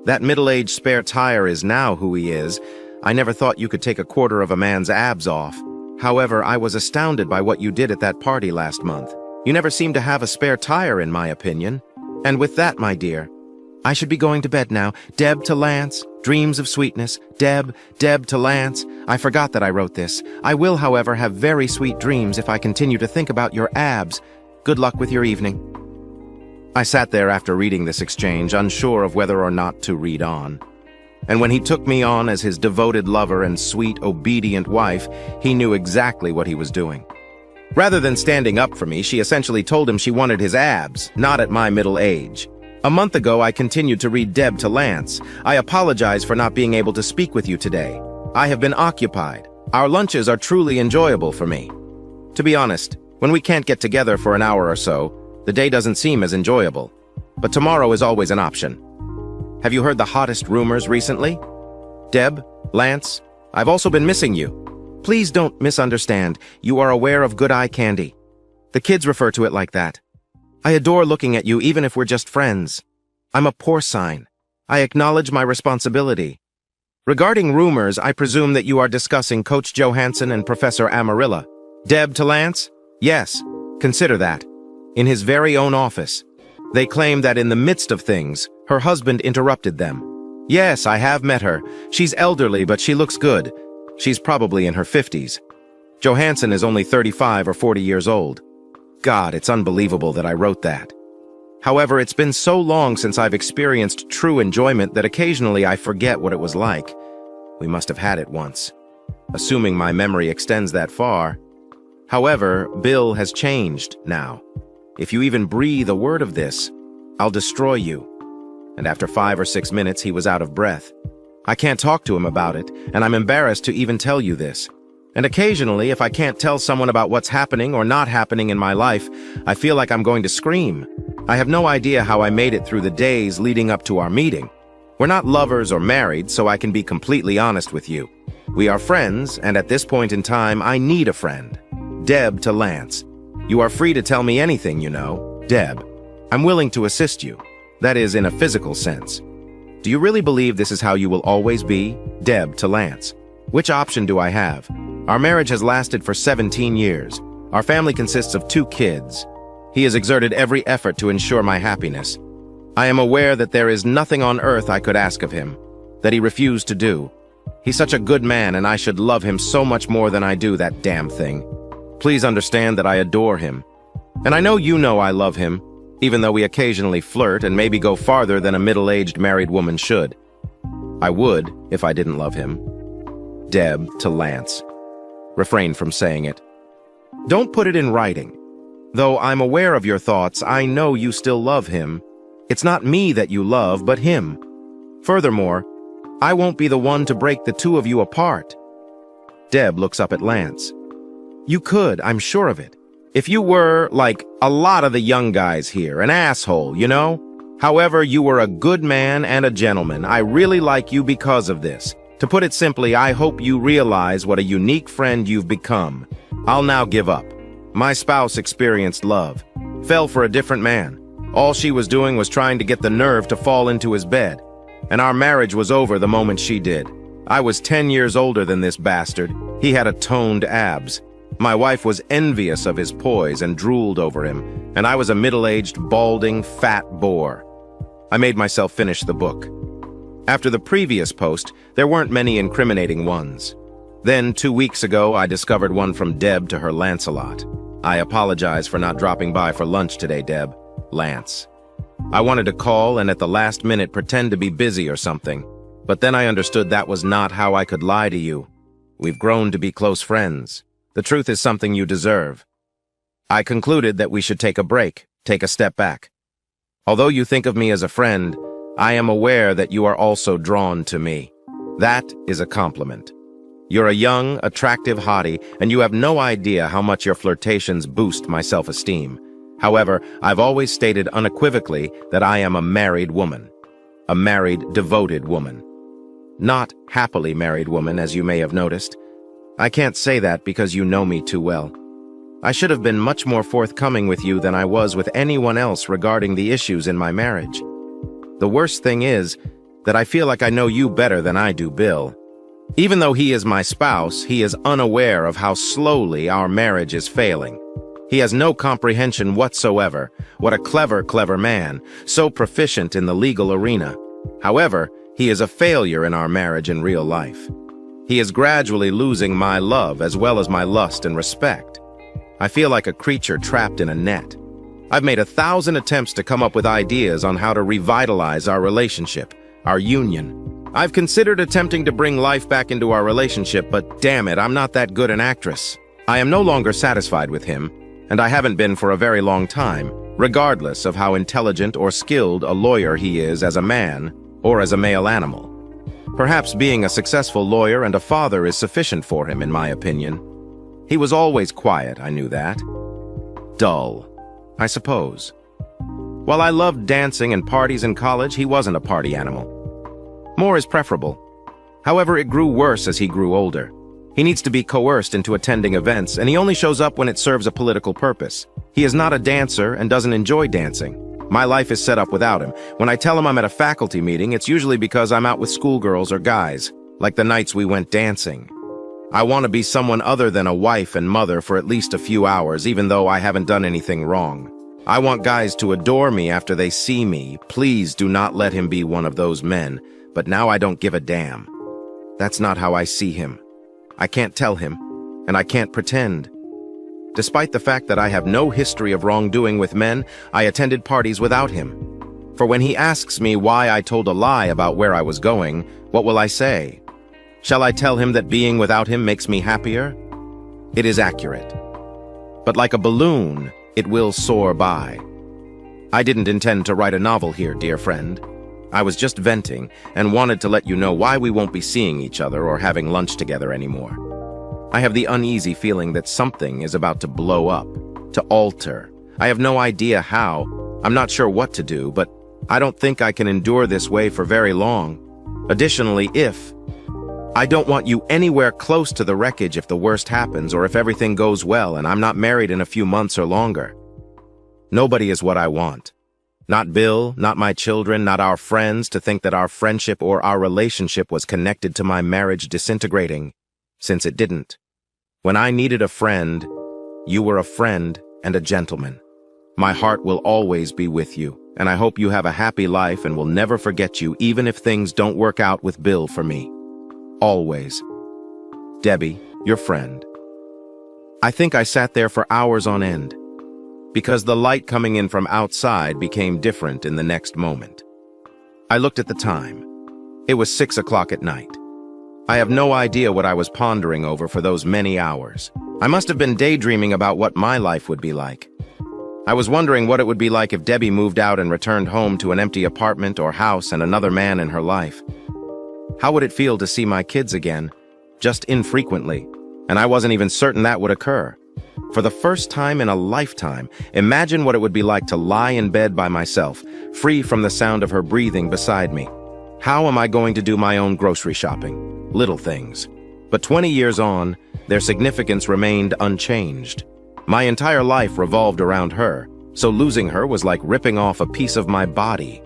That middle-aged spare tire is now who he is. I never thought you could take a quarter of a man's abs off. However, I was astounded by what you did at that party last month. You never seem to have a spare tire, in my opinion. And with that, my dear, I should be going to bed now. Deb to Lance, dreams of sweetness. Deb to Lance. I forgot that I wrote this. I will, however, have very sweet dreams if I continue to think about your abs. Good luck with your evening. I sat there after reading this exchange, unsure of whether or not to read on. And when he took me on as his devoted lover and sweet, obedient wife, he knew exactly what he was doing. Rather than standing up for me, she essentially told him she wanted his abs, not at my middle age. A month ago, I continued to read Deb to Lance. I apologize for not being able to speak with you today. I have been occupied. Our lunches are truly enjoyable for me. To be honest, when we can't get together for an hour or so, the day doesn't seem as enjoyable. But tomorrow is always an option. Have you heard the hottest rumors recently? Deb, Lance, I've also been missing you. Please don't misunderstand. You are aware of good eye candy. The kids refer to it like that. I adore looking at you even if we're just friends. I'm a porcine. I acknowledge my responsibility. Regarding rumors, I presume that you are discussing Coach Johansson and Professor Amarilla. Deb to Lance? Yes, consider that. In his very own office. They claim that in the midst of things, her husband interrupted them. Yes, I have met her. She's elderly, but she looks good. She's probably in her 50s. Johansson is only 35 or 40 years old. God, it's unbelievable that I wrote that. However, it's been so long since I've experienced true enjoyment that occasionally I forget what it was like. We must have had it once. Assuming my memory extends that far. However, Bill has changed now. If you even breathe a word of this, I'll destroy you. And after 5 or 6 minutes, he was out of breath. I can't talk to him about it, and I'm embarrassed to even tell you this. And occasionally, if I can't tell someone about what's happening or not happening in my life, I feel like I'm going to scream. I have no idea how I made it through the days leading up to our meeting. We're not lovers or married, so I can be completely honest with you. We are friends, and at this point in time, I need a friend. Deb to Lance. You are free to tell me anything, you know. Deb, I'm willing to assist you. That is, in a physical sense. Do you really believe this is how you will always be? Deb to Lance. Which option do I have? Our marriage has lasted for 17 years. Our family consists of 2 kids. He has exerted every effort to ensure my happiness. I am aware that there is nothing on earth I could ask of him, that he refused to do. He's such a good man, and I should love him so much more than I do that damn thing. Please understand that I adore him. And I know you know I love him, even though we occasionally flirt and maybe go farther than a middle-aged married woman should. I would if I didn't love him. Deb to Lance. Refrain from saying it. Don't put it in writing. Though I'm aware of your thoughts, I know you still love him. It's not me that you love, but him. Furthermore, I won't be the one to break the 2 of you apart. Deb looks up at Lance. You could, I'm sure of it. If you were, like a lot of the young guys here, an asshole, you know? However, you were a good man and a gentleman. I really like you because of this. To put it simply, I hope you realize what a unique friend you've become. I'll now give up. My spouse experienced love, fell for a different man. All she was doing was trying to get the nerve to fall into his bed. And our marriage was over the moment she did. I was 10 years older than this bastard. He had a toned abs. My wife was envious of his poise and drooled over him, and I was a middle-aged, balding, fat bore. I made myself finish the book. After the previous post, there weren't many incriminating ones. Then, 2 weeks ago, I discovered one from Deb to her Lancelot. I apologize for not dropping by for lunch today, Deb. Lance. I wanted to call and at the last minute pretend to be busy or something, but then I understood that was not how I could lie to you. We've grown to be close friends. The truth is something you deserve. I concluded that we should take a break, take a step back. Although you think of me as a friend, I am aware that you are also drawn to me. That is a compliment. You're a young, attractive hottie, and you have no idea how much your flirtations boost my self-esteem. However, I've always stated unequivocally that I am a married woman. A married, devoted woman. Not happily married woman, as you may have noticed. I can't say that because you know me too well. I should have been much more forthcoming with you than I was with anyone else regarding the issues in my marriage. The worst thing is that I feel like I know you better than I do Bill. Even though he is my spouse, he is unaware of how slowly our marriage is failing. He has no comprehension whatsoever. What a clever man, so proficient in the legal arena. However, he is a failure in our marriage in real life. He is gradually losing my love as well as my lust and respect. I feel like a creature trapped in a net. I've made 1,000 attempts to come up with ideas on how to revitalize our relationship, our union. I've considered attempting to bring life back into our relationship, but damn it, I'm not that good an actress. I am no longer satisfied with him, and I haven't been for a very long time, regardless of how intelligent or skilled a lawyer he is as a man or as a male animal. Perhaps being a successful lawyer and a father is sufficient for him, in my opinion. He was always quiet, I knew that. Dull, I suppose. While I loved dancing and parties in college, he wasn't a party animal. More is preferable. However, it grew worse as he grew older. He needs to be coerced into attending events, and he only shows up when it serves a political purpose. He is not a dancer and doesn't enjoy dancing. My life is set up without him. When I tell him I'm at a faculty meeting, it's usually because I'm out with schoolgirls or guys, like the nights we went dancing. I want to be someone other than a wife and mother for at least a few hours, even though I haven't done anything wrong. I want guys to adore me after they see me. Please do not let him be one of those men, but now I don't give a damn. That's not how I see him. I can't tell him, and I can't pretend. Despite the fact that I have no history of wrongdoing with men, I attended parties without him. For when he asks me why I told a lie about where I was going, what will I say? Shall I tell him that being without him makes me happier? It is accurate. But like a balloon, it will soar by. I didn't intend to write a novel here, dear friend. I was just venting and wanted to let you know why we won't be seeing each other or having lunch together anymore. I have the uneasy feeling that something is about to blow up, to alter. I have no idea how. I'm not sure what to do, but I don't think I can endure this way for very long. Additionally, I don't want you anywhere close to the wreckage if the worst happens or if everything goes well and I'm not married in a few months or longer. Nobody is what I want. Not Bill, not my children, not our friends to think that our friendship or our relationship was connected to my marriage disintegrating, since it didn't. When I needed a friend, you were a friend and a gentleman. My heart will always be with you, and I hope you have a happy life and will never forget you even if things don't work out with Bill for me. Always. Debbie, your friend. I think I sat there for hours on end, because the light coming in from outside became different in the next moment. I looked at the time. It was 6 o'clock at night. I have no idea what I was pondering over for those many hours. I must have been daydreaming about what my life would be like. I was wondering what it would be like if Debbie moved out and returned home to an empty apartment or house and another man in her life. How would it feel to see my kids again, just infrequently? And I wasn't even certain that would occur. For the first time in a lifetime, imagine what it would be like to lie in bed by myself, free from the sound of her breathing beside me. How am I going to do my own grocery shopping? Little things. But 20 years on, their significance remained unchanged. My entire life revolved around her, so losing her was like ripping off a piece of my body.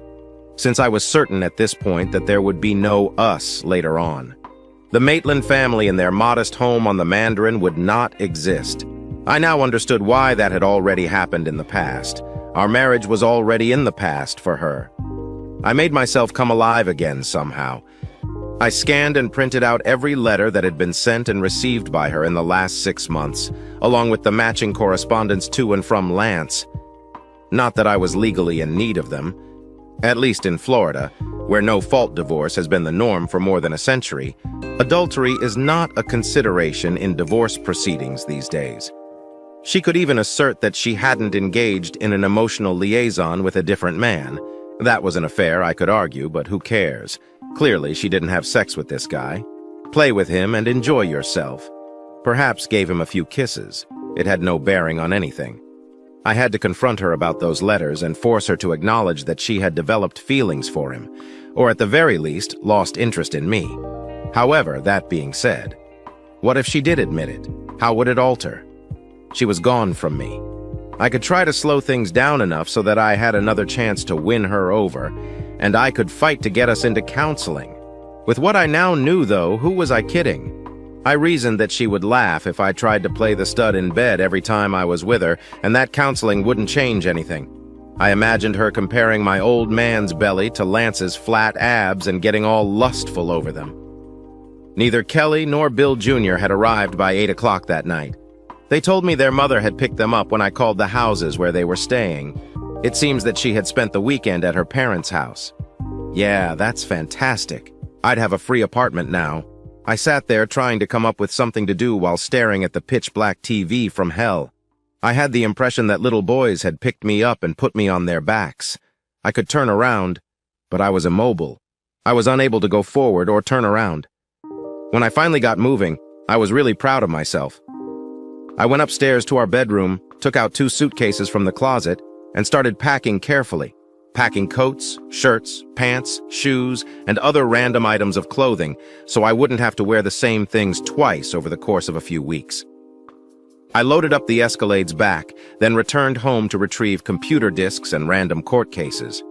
Since I was certain at this point that there would be no us later on. The Maitland family and their modest home on the Mandarin would not exist. I now understood why that had already happened in the past. Our marriage was already in the past for her. I made myself come alive again somehow. I scanned and printed out every letter that had been sent and received by her in the last 6 months, along with the matching correspondence to and from Lance. Not that I was legally in need of them. At least in Florida, where no-fault divorce has been the norm for more than a century, adultery is not a consideration in divorce proceedings these days. She could even assert that she hadn't engaged in an emotional liaison with a different man. That was an affair, I could argue, but who cares? Clearly, she didn't have sex with this guy. Play with him and enjoy yourself. Perhaps gave him a few kisses. It had no bearing on anything. I had to confront her about those letters and force her to acknowledge that she had developed feelings for him, or at the very least, lost interest in me. However, that being said, what if she did admit it? How would it alter? She was gone from me. I could try to slow things down enough so that I had another chance to win her over, and I could fight to get us into counseling. With what I now knew, though, who was I kidding? I reasoned that she would laugh if I tried to play the stud in bed every time I was with her, and that counseling wouldn't change anything. I imagined her comparing my old man's belly to Lance's flat abs and getting all lustful over them. Neither Kelly nor Bill Jr. had arrived by 8 o'clock that night. They told me their mother had picked them up when I called the houses where they were staying. It seems that she had spent the weekend at her parents' house. Yeah, that's fantastic. I'd have a free apartment now. I sat there trying to come up with something to do while staring at the pitch-black TV from hell. I had the impression that little boys had picked me up and put me on their backs. I could turn around, but I was immobile. I was unable to go forward or turn around. When I finally got moving, I was really proud of myself. I went upstairs to our bedroom, took out 2 suitcases from the closet, and started packing carefully. Packing coats, shirts, pants, shoes, and other random items of clothing, so I wouldn't have to wear the same things twice over the course of a few weeks. I loaded up the Escalades back, then returned home to retrieve computer disks and random court cases.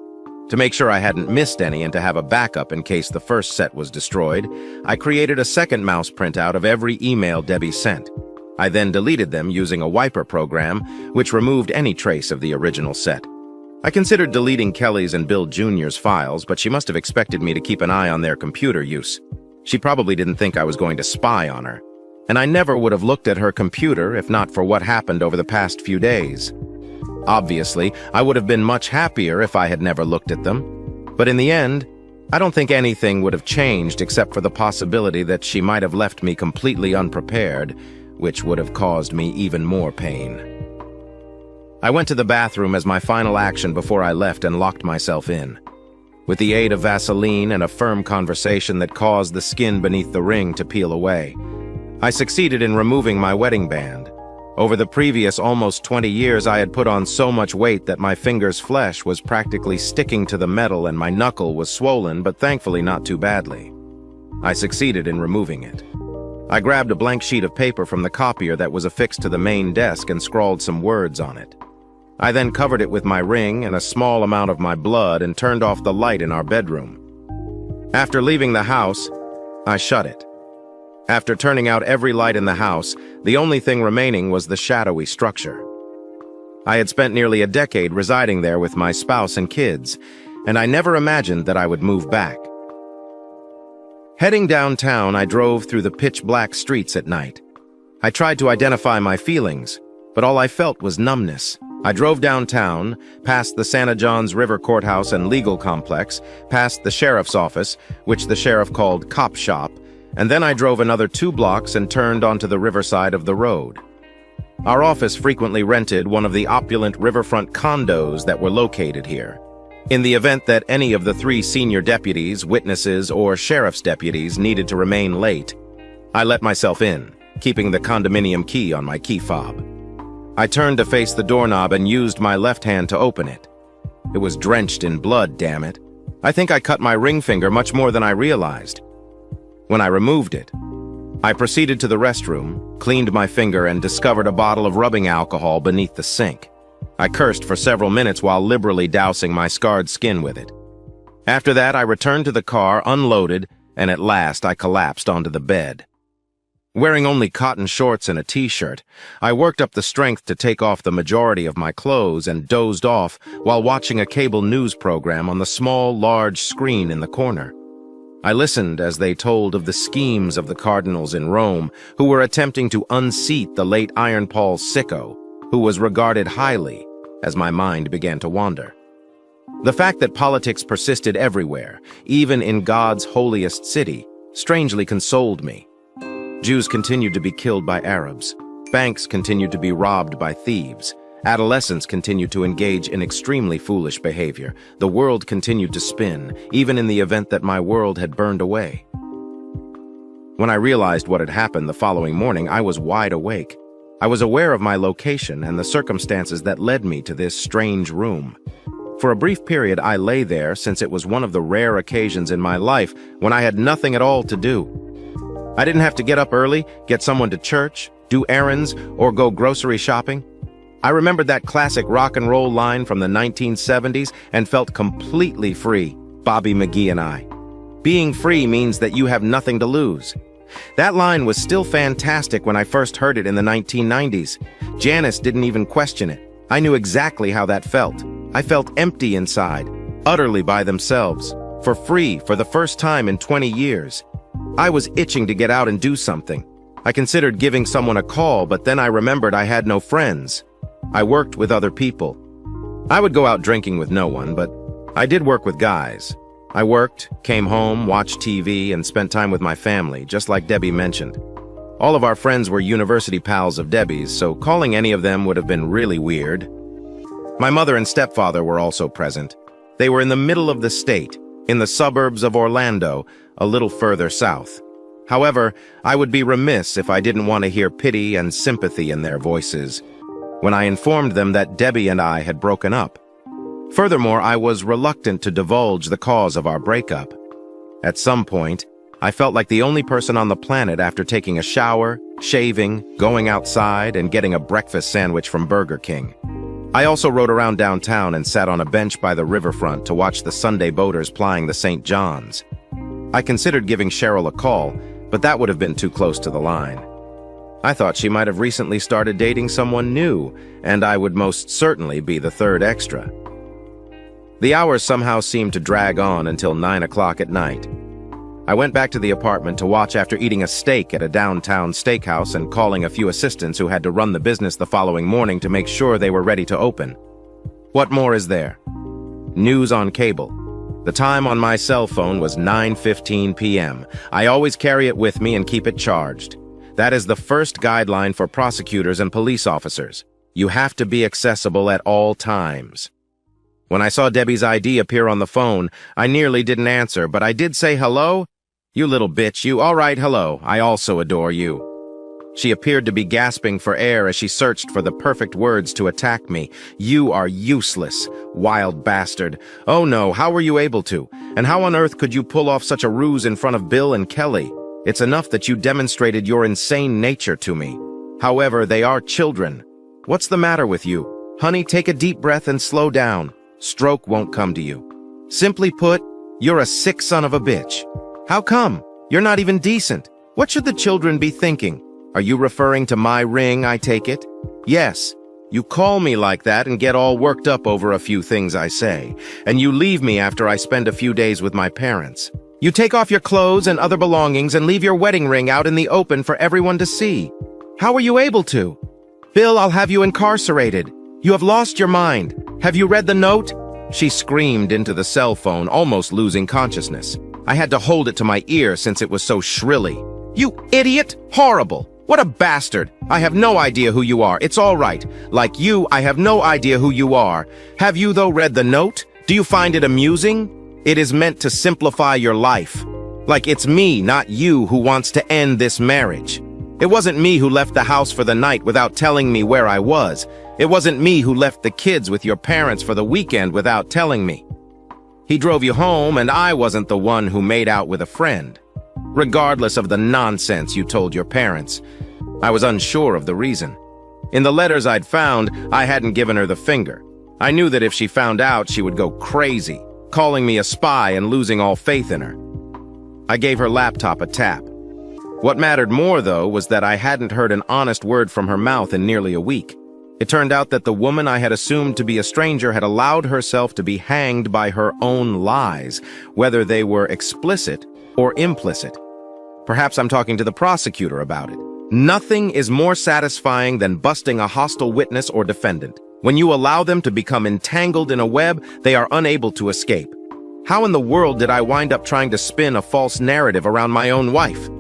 To make sure I hadn't missed any and to have a backup in case the first set was destroyed, I created a second mouse printout of every email Debbie sent. I then deleted them using a wiper program, which removed any trace of the original set. I considered deleting Kelly's and Bill Jr.'s files, but she must have expected me to keep an eye on their computer use. She probably didn't think I was going to spy on her. And I never would have looked at her computer if not for what happened over the past few days. Obviously, I would have been much happier if I had never looked at them. But in the end, I don't think anything would have changed except for the possibility that she might have left me completely unprepared, which would have caused me even more pain. I went to the bathroom as my final action before I left and locked myself in. With the aid of Vaseline and a firm conversation that caused the skin beneath the ring to peel away, I succeeded in removing my wedding band. Over the previous almost 20 years, I had put on so much weight that my finger's flesh was practically sticking to the metal and my knuckle was swollen, but thankfully not too badly. I succeeded in removing it. I grabbed a blank sheet of paper from the copier that was affixed to the main desk and scrawled some words on it. I then covered it with my ring and a small amount of my blood and turned off the light in our bedroom. After leaving the house, I shut it. After turning out every light in the house, the only thing remaining was the shadowy structure. I had spent nearly a decade residing there with my spouse and kids, and I never imagined that I would move back. Heading downtown, I drove through the pitch-black streets at night. I tried to identify my feelings, but all I felt was numbness. I drove downtown, past the Santa John's River Courthouse and Legal Complex, past the sheriff's office, which the sheriff called Cop Shop, and then I drove another 2 blocks and turned onto the riverside of the road. Our office frequently rented one of the opulent riverfront condos that were located here. In the event that any of the 3 senior deputies, witnesses, or sheriff's deputies needed to remain late, I let myself in, keeping the condominium key on my key fob. I turned to face the doorknob and used my left hand to open it. It was drenched in blood, damn it. I think I cut my ring finger much more than I realized. When I removed it, I proceeded to the restroom, cleaned my finger, and discovered a bottle of rubbing alcohol beneath the sink. I cursed for several minutes while liberally dousing my scarred skin with it. After that, I returned to the car, unloaded, and at last I collapsed onto the bed. Wearing only cotton shorts and a t-shirt, I worked up the strength to take off the majority of my clothes and dozed off while watching a cable news program on the small, large screen in the corner. I listened as they told of the schemes of the cardinals in Rome who were attempting to unseat the late Iron Paul Sicko, who was regarded highly, as my mind began to wander. The fact that politics persisted everywhere, even in God's holiest city, strangely consoled me. Jews continued to be killed by Arabs. Banks continued to be robbed by thieves. Adolescents continued to engage in extremely foolish behavior. The world continued to spin, even in the event that my world had burned away. When I realized what had happened the following morning, I was wide awake. I was aware of my location and the circumstances that led me to this strange room. For a brief period, I lay there since it was one of the rare occasions in my life when I had nothing at all to do. I didn't have to get up early, get someone to church, do errands, or go grocery shopping. I remembered that classic rock and roll line from the 1970s and felt completely free, Bobby McGee and I. Being free means that you have nothing to lose. That line was still fantastic when I first heard it in the 1990s. Janice didn't even question it. I knew exactly how that felt. I felt empty inside, utterly by themselves, for free for the first time in 20 years. I was itching to get out and do something. I considered giving someone a call, but then I remembered I had no friends. I worked with other people. I would go out drinking with no one, but I did work with guys. I worked, came home, watched TV, and spent time with my family, just like Debbie mentioned. All of our friends were university pals of Debbie's, so calling any of them would have been really weird. My mother and stepfather were also present. They were in the middle of the state, in the suburbs of Orlando, a little further south. However, I would be remiss if I didn't want to hear pity and sympathy in their voices when I informed them that Debbie and I had broken up. Furthermore, I was reluctant to divulge the cause of our breakup. At some point, I felt like the only person on the planet after taking a shower, shaving, going outside, and getting a breakfast sandwich from Burger King. I also rode around downtown and sat on a bench by the riverfront to watch the Sunday boaters plying the St. John's. I considered giving Cheryl a call, but that would have been too close to the line. I thought she might have recently started dating someone new, and I would most certainly be the third extra. The hours somehow seemed to drag on until 9 o'clock at night. I went back to the apartment to watch after eating a steak at a downtown steakhouse and calling a few assistants who had to run the business the following morning to make sure they were ready to open. What more is there? News on cable. The time on my cell phone was 9:15 p.m. I always carry it with me and keep it charged. That is the first guideline for prosecutors and police officers. You have to be accessible at all times. When I saw Debbie's ID appear on the phone, I nearly didn't answer, but I did say hello. You little bitch, you. All right, hello. I also adore you. She appeared to be gasping for air as she searched for the perfect words to attack me. You are useless, wild bastard. Oh no, how were you able to? And how on earth could you pull off such a ruse in front of Bill and Kelly? It's enough that you demonstrated your insane nature to me. However, they are children. What's the matter with you? Honey, take a deep breath and slow down. Stroke won't come to you. Simply put, you're a sick son of a bitch. How come? You're not even decent. What should the children be thinking? Are you referring to my ring, I take it? Yes. You call me like that and get all worked up over a few things I say. And you leave me after I spend a few days with my parents. You take off your clothes and other belongings and leave your wedding ring out in the open for everyone to see. How are you able to? Bill, I'll have you incarcerated. You have lost your mind. Have you read the note? She screamed into the cell phone, almost losing consciousness. I had to hold it to my ear since it was so shrilly. You idiot! Horrible! What a bastard! I have no idea who you are. It's all right. Like you, I have no idea who you are. Have you, though, read the note? Do you find it amusing? It is meant to simplify your life. Like it's me, not you, who wants to end this marriage. It wasn't me who left the house for the night without telling me where I was. It wasn't me who left the kids with your parents for the weekend without telling me. He drove you home, and I wasn't the one who made out with a friend. Regardless of the nonsense you told your parents, I was unsure of the reason. In the letters I'd found, I hadn't given her the finger. I knew that if she found out, she would go crazy, calling me a spy and losing all faith in her. I gave her laptop a tap. What mattered more, though, was that I hadn't heard an honest word from her mouth in nearly a week. It turned out that the woman I had assumed to be a stranger had allowed herself to be hanged by her own lies, whether they were explicit or implicit. Perhaps I'm talking to the prosecutor about it. Nothing is more satisfying than busting a hostile witness or defendant. When you allow them to become entangled in a web, they are unable to escape. How in the world did I wind up trying to spin a false narrative around my own wife?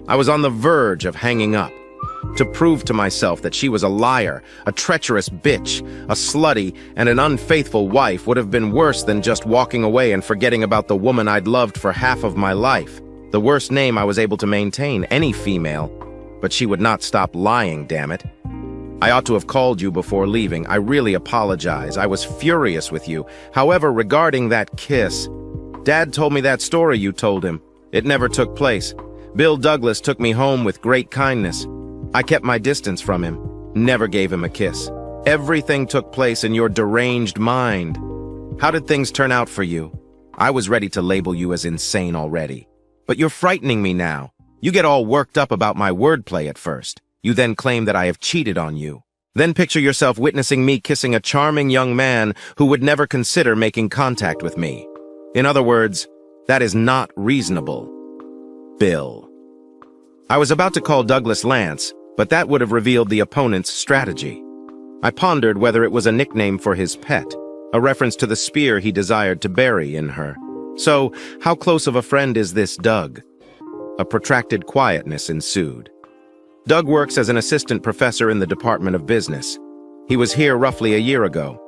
I was on the verge of hanging up. To prove to myself that she was a liar, a treacherous bitch, a slutty, and an unfaithful wife would have been worse than just walking away and forgetting about the woman I'd loved for half of my life. The worst name I was able to maintain, any female. But she would not stop lying, damn it. I ought to have called you before leaving. I really apologize. I was furious with you. However, regarding that kiss, Dad told me that story you told him. It never took place. Bill Douglas took me home with great kindness. I kept my distance from him, never gave him a kiss. Everything took place in your deranged mind. How did things turn out for you? I was ready to label you as insane already. But you're frightening me now. You get all worked up about my wordplay at first. You then claim that I have cheated on you. Then picture yourself witnessing me kissing a charming young man who would never consider making contact with me. In other words, that is not reasonable. Bill. I was about to call Douglas Lance, but that would have revealed the opponent's strategy. I pondered whether it was a nickname for his pet, a reference to the spear he desired to bury in her. So, how close of a friend is this Doug? A protracted quietness ensued. Doug works as an assistant professor in the Department of Business. He was here roughly a year ago.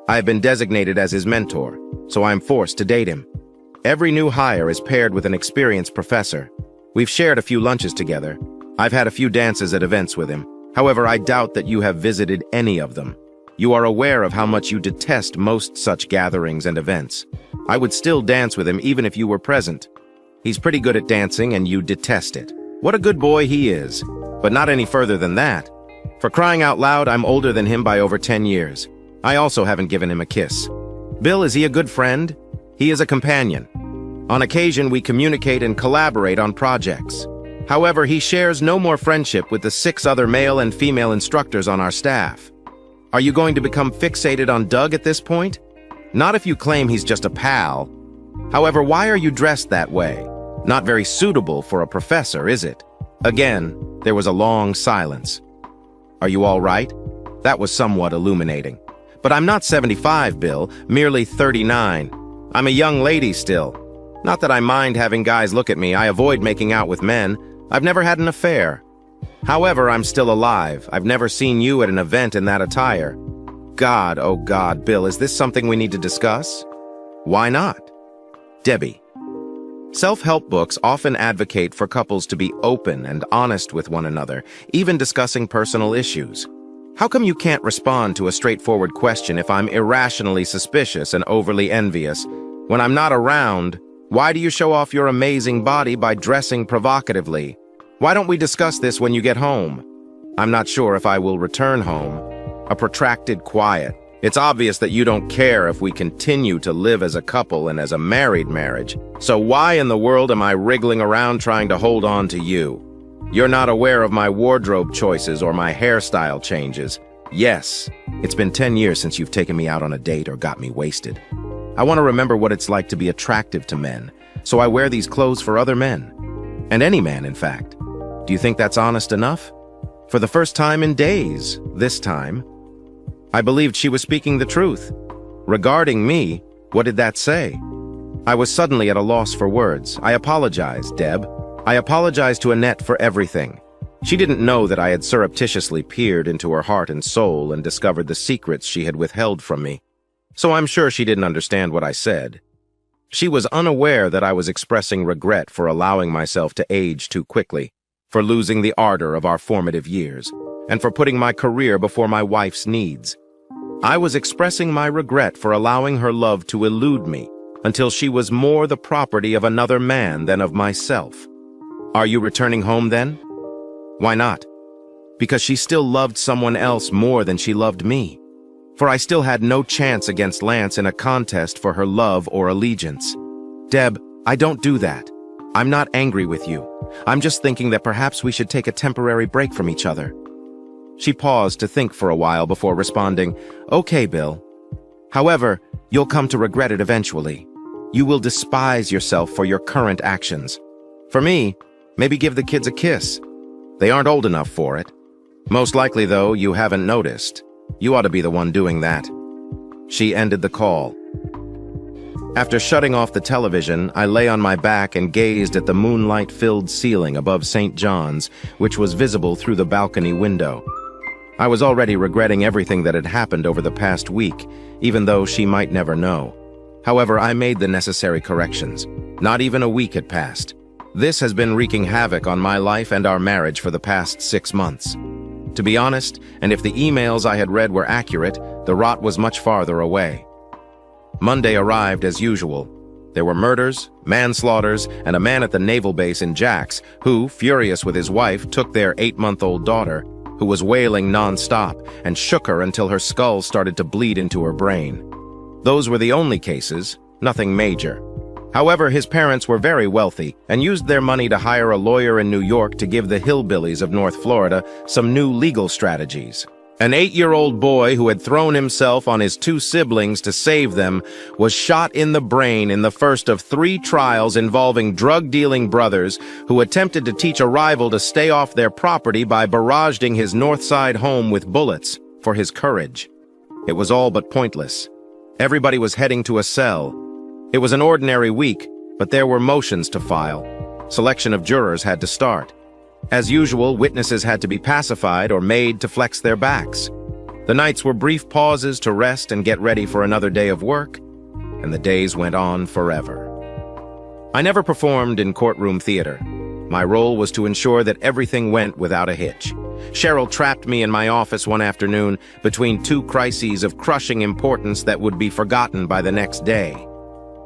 I have been designated as his mentor, so I am forced to date him. Every new hire is paired with an experienced professor. We've shared a few lunches together. I've had a few dances at events with him. However, I doubt that you have visited any of them. You are aware of how much you detest most such gatherings and events. I would still dance with him even if you were present. He's pretty good at dancing and you detest it. What a good boy he is. But not any further than that. For crying out loud, I'm older than him by over 10 years. I also haven't given him a kiss. Bill, is he a good friend? He is a companion. On occasion, we communicate and collaborate on projects. However, he shares no more friendship with the 6 other male and female instructors on our staff. Are you going to become fixated on Doug at this point? Not if you claim he's just a pal. However, why are you dressed that way? Not very suitable for a professor, is it? Again, there was a long silence. Are you all right? That was somewhat illuminating. But I'm not 75, Bill, merely 39. I'm a young lady still. Not that I mind having guys look at me. I avoid making out with men. I've never had an affair. However, I'm still alive. I've never seen you at an event in that attire. God, oh God, Bill, is this something we need to discuss? Why not? Debbie. Self-help books often advocate for couples to be open and honest with one another, even discussing personal issues. How come you can't respond to a straightforward question if I'm irrationally suspicious and overly envious? When I'm not around, why do you show off your amazing body by dressing provocatively? Why don't we discuss this when you get home? I'm not sure if I will return home. A protracted quiet. It's obvious that you don't care if we continue to live as a couple and as a married marriage. So why in the world am I wriggling around trying to hold on to you? You're not aware of my wardrobe choices or my hairstyle changes. Yes, it's been 10 years since you've taken me out on a date or got me wasted. I want to remember what it's like to be attractive to men, so I wear these clothes for other men. And any man, in fact. Do you think that's honest enough? For the first time in days, this time, I believed she was speaking the truth. Regarding me, what did that say? I was suddenly at a loss for words. I apologized, Deb. I apologized to Annette for everything. She didn't know that I had surreptitiously peered into her heart and soul and discovered the secrets she had withheld from me. So I'm sure she didn't understand what I said. She was unaware that I was expressing regret for allowing myself to age too quickly, for losing the ardor of our formative years, and for putting my career before my wife's needs. I was expressing my regret for allowing her love to elude me until she was more the property of another man than of myself. Are you returning home then? Why not? Because she still loved someone else more than she loved me. For I still had no chance against Lance in a contest for her love or allegiance. Deb, I don't do that. I'm not angry with you. I'm just thinking that perhaps we should take a temporary break from each other. She paused to think for a while before responding, Okay, Bill. However, you'll come to regret it eventually. You will despise yourself for your current actions. For me, maybe give the kids a kiss. They aren't old enough for it. Most likely, though, you haven't noticed. You ought to be the one doing that. She ended the call. After shutting off the television, I lay on my back and gazed at the moonlight-filled ceiling above St. John's, which was visible through the balcony window. I was already regretting everything that had happened over the past week, even though she might never know. However, I made the necessary corrections. Not even a week had passed. This has been wreaking havoc on my life and our marriage for the past 6 months. To be honest, and if the emails I had read were accurate, the rot was much farther away. Monday arrived as usual. There were murders, manslaughters, and a man at the naval base in Jax who, furious with his wife, took their 8-month-old daughter, who was wailing non-stop, and shook her until her skull started to bleed into her brain. Those were the only cases, nothing major. However, his parents were very wealthy and used their money to hire a lawyer in New York to give the hillbillies of North Florida some new legal strategies. An 8-year-old boy who had thrown himself on his 2 siblings to save them was shot in the brain in the first of 3 trials involving drug-dealing brothers who attempted to teach a rival to stay off their property by barraging his North Side home with bullets for his courage. It was all but pointless. Everybody was heading to a cell. It was an ordinary week, but there were motions to file. Selection of jurors had to start. As usual, witnesses had to be pacified or made to flex their backs. The nights were brief pauses to rest and get ready for another day of work, and the days went on forever. I never performed in courtroom theater. My role was to ensure that everything went without a hitch. Cheryl trapped me in my office one afternoon between 2 crises of crushing importance that would be forgotten by the next day.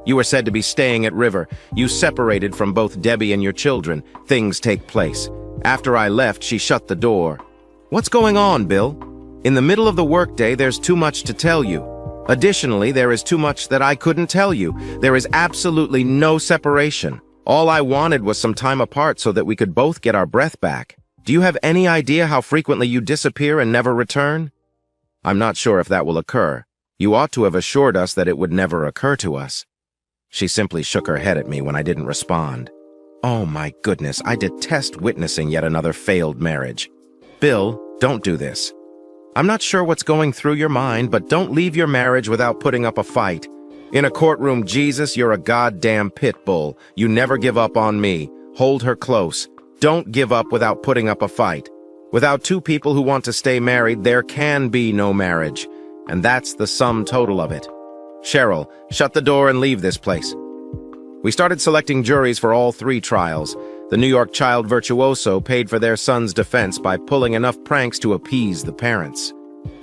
You were said to be staying at River. You separated from both Debbie and your children. Things take place. After I left, she shut the door. What's going on, Bill? In the middle of the workday, there's too much to tell you. Additionally, there is too much that I couldn't tell you. There is absolutely no separation. All I wanted was some time apart so that we could both get our breath back. Do you have any idea how frequently you disappear and never return? I'm not sure if that will occur. You ought to have assured us that it would never occur to us. She simply shook her head at me when I didn't respond. Oh my goodness, I detest witnessing yet another failed marriage. Bill, don't do this. I'm not sure what's going through your mind, but don't leave your marriage without putting up a fight. In a courtroom, Jesus, you're a goddamn pit bull. You never give up on me. Hold her close. Don't give up without putting up a fight. Without 2 people who want to stay married, there can be no marriage. And that's the sum total of it. Cheryl, shut the door and leave this place. We started selecting juries for all 3 trials. The New York child virtuoso paid for their son's defense by pulling enough pranks to appease the parents.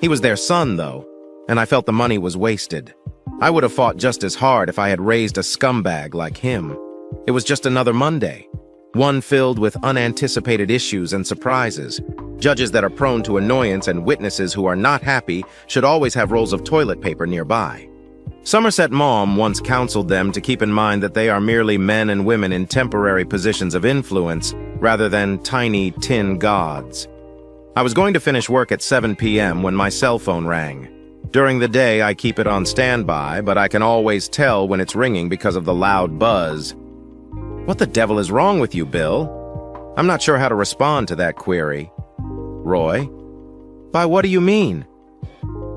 He was their son, though, and I felt the money was wasted. I would have fought just as hard if I had raised a scumbag like him. It was just another Monday, one filled with unanticipated issues and surprises. Judges that are prone to annoyance and witnesses who are not happy should always have rolls of toilet paper nearby. Somerset Maugham once counseled them to keep in mind that they are merely men and women in temporary positions of influence rather than tiny tin gods. I was going to finish work at 7 p.m. when my cell phone rang. During the day, I keep it on standby, but I can always tell when it's ringing because of the loud buzz. What the devil is wrong with you, Bill? I'm not sure how to respond to that query. Roy? By what do you mean?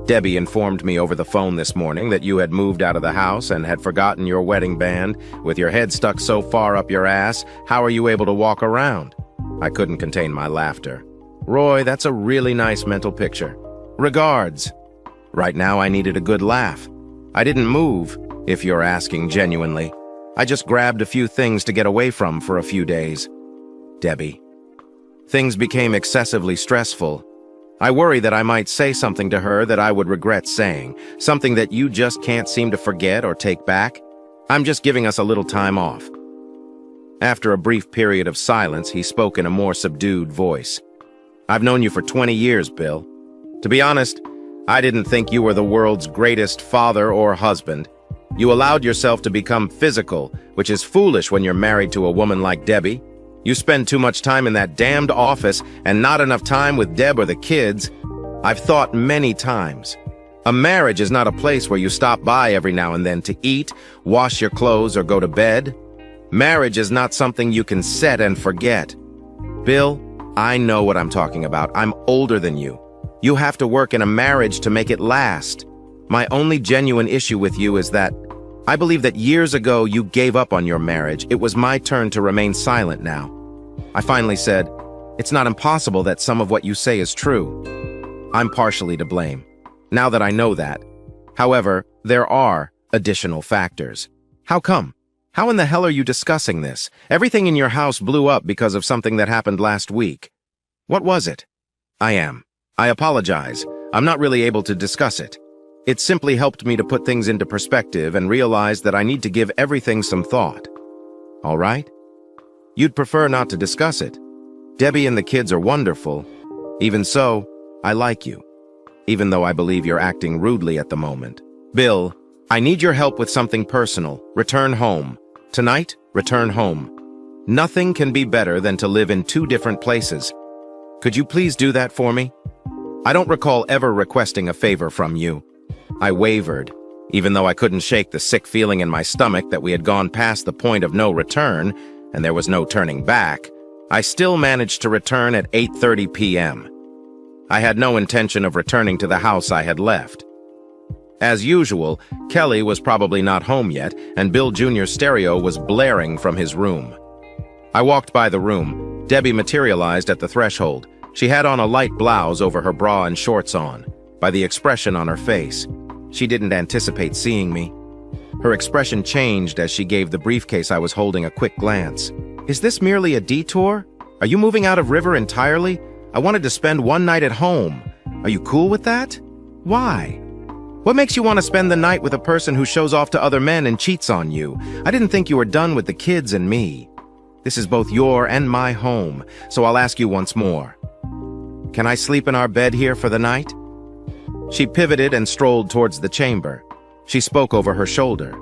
Debbie informed me over the phone this morning that you had moved out of the house and had forgotten your wedding band. With your head stuck so far up your ass, how are you able to walk around? I couldn't contain my laughter. Roy, that's a really nice mental picture. Regards. Right now I needed a good laugh. I didn't move, if you're asking genuinely. I just grabbed a few things to get away from for a few days. Debbie. Things became excessively stressful. I worry that I might say something to her that I would regret saying, something that you just can't seem to forget or take back. I'm just giving us a little time off. After a brief period of silence, he spoke in a more subdued voice. I've known you for 20 years, Bill. To be honest, I didn't think you were the world's greatest father or husband. You allowed yourself to become physical, which is foolish when you're married to a woman like Debbie. You spend too much time in that damned office and not enough time with Deb or the kids. I've thought many times. A marriage is not a place where you stop by every now and then to eat, wash your clothes, or go to bed. Marriage is not something you can set and forget. Bill, I know what I'm talking about. I'm older than you. You have to work in a marriage to make it last. My only genuine issue with you is that I believe that years ago you gave up on your marriage. It was my turn to remain silent now. I finally said, it's not impossible that some of what you say is true. I'm partially to blame, now that I know that. However, there are additional factors. How come? How in the hell are you discussing this? Everything in your house blew up because of something that happened last week. What was it? I apologize. I'm not really able to discuss it. It simply helped me to put things into perspective and realize that I need to give everything some thought. All right? You'd prefer not to discuss it. Debbie and the kids are wonderful. Even so, I like you, even though I believe you're acting rudely at the moment. Bill, I need your help with something personal. Return home. Tonight, return home. Nothing can be better than to live in two different places. Could you please do that for me? I don't recall ever requesting a favor from you. I wavered, even though I couldn't shake the sick feeling in my stomach that we had gone past the point of no return, and there was no turning back. I still managed to return at 8:30 p.m. I had no intention of returning to the house I had left. As usual, Kelly was probably not home yet, and Bill Jr.'s stereo was blaring from his room. I walked by the room. Debbie materialized at the threshold. She had on a light blouse over her bra and shorts on. By the expression on her face, she didn't anticipate seeing me. Her expression changed as she gave the briefcase I was holding a quick glance. Is this merely a detour? Are you moving out of River entirely? I wanted to spend one night at home. Are you cool with that? Why? What makes you want to spend the night with a person who shows off to other men and cheats on you? I didn't think you were done with the kids and me. This is both your and my home, so I'll ask you once more. Can I sleep in our bed here for the night? She pivoted and strolled towards the chamber. She spoke over her shoulder.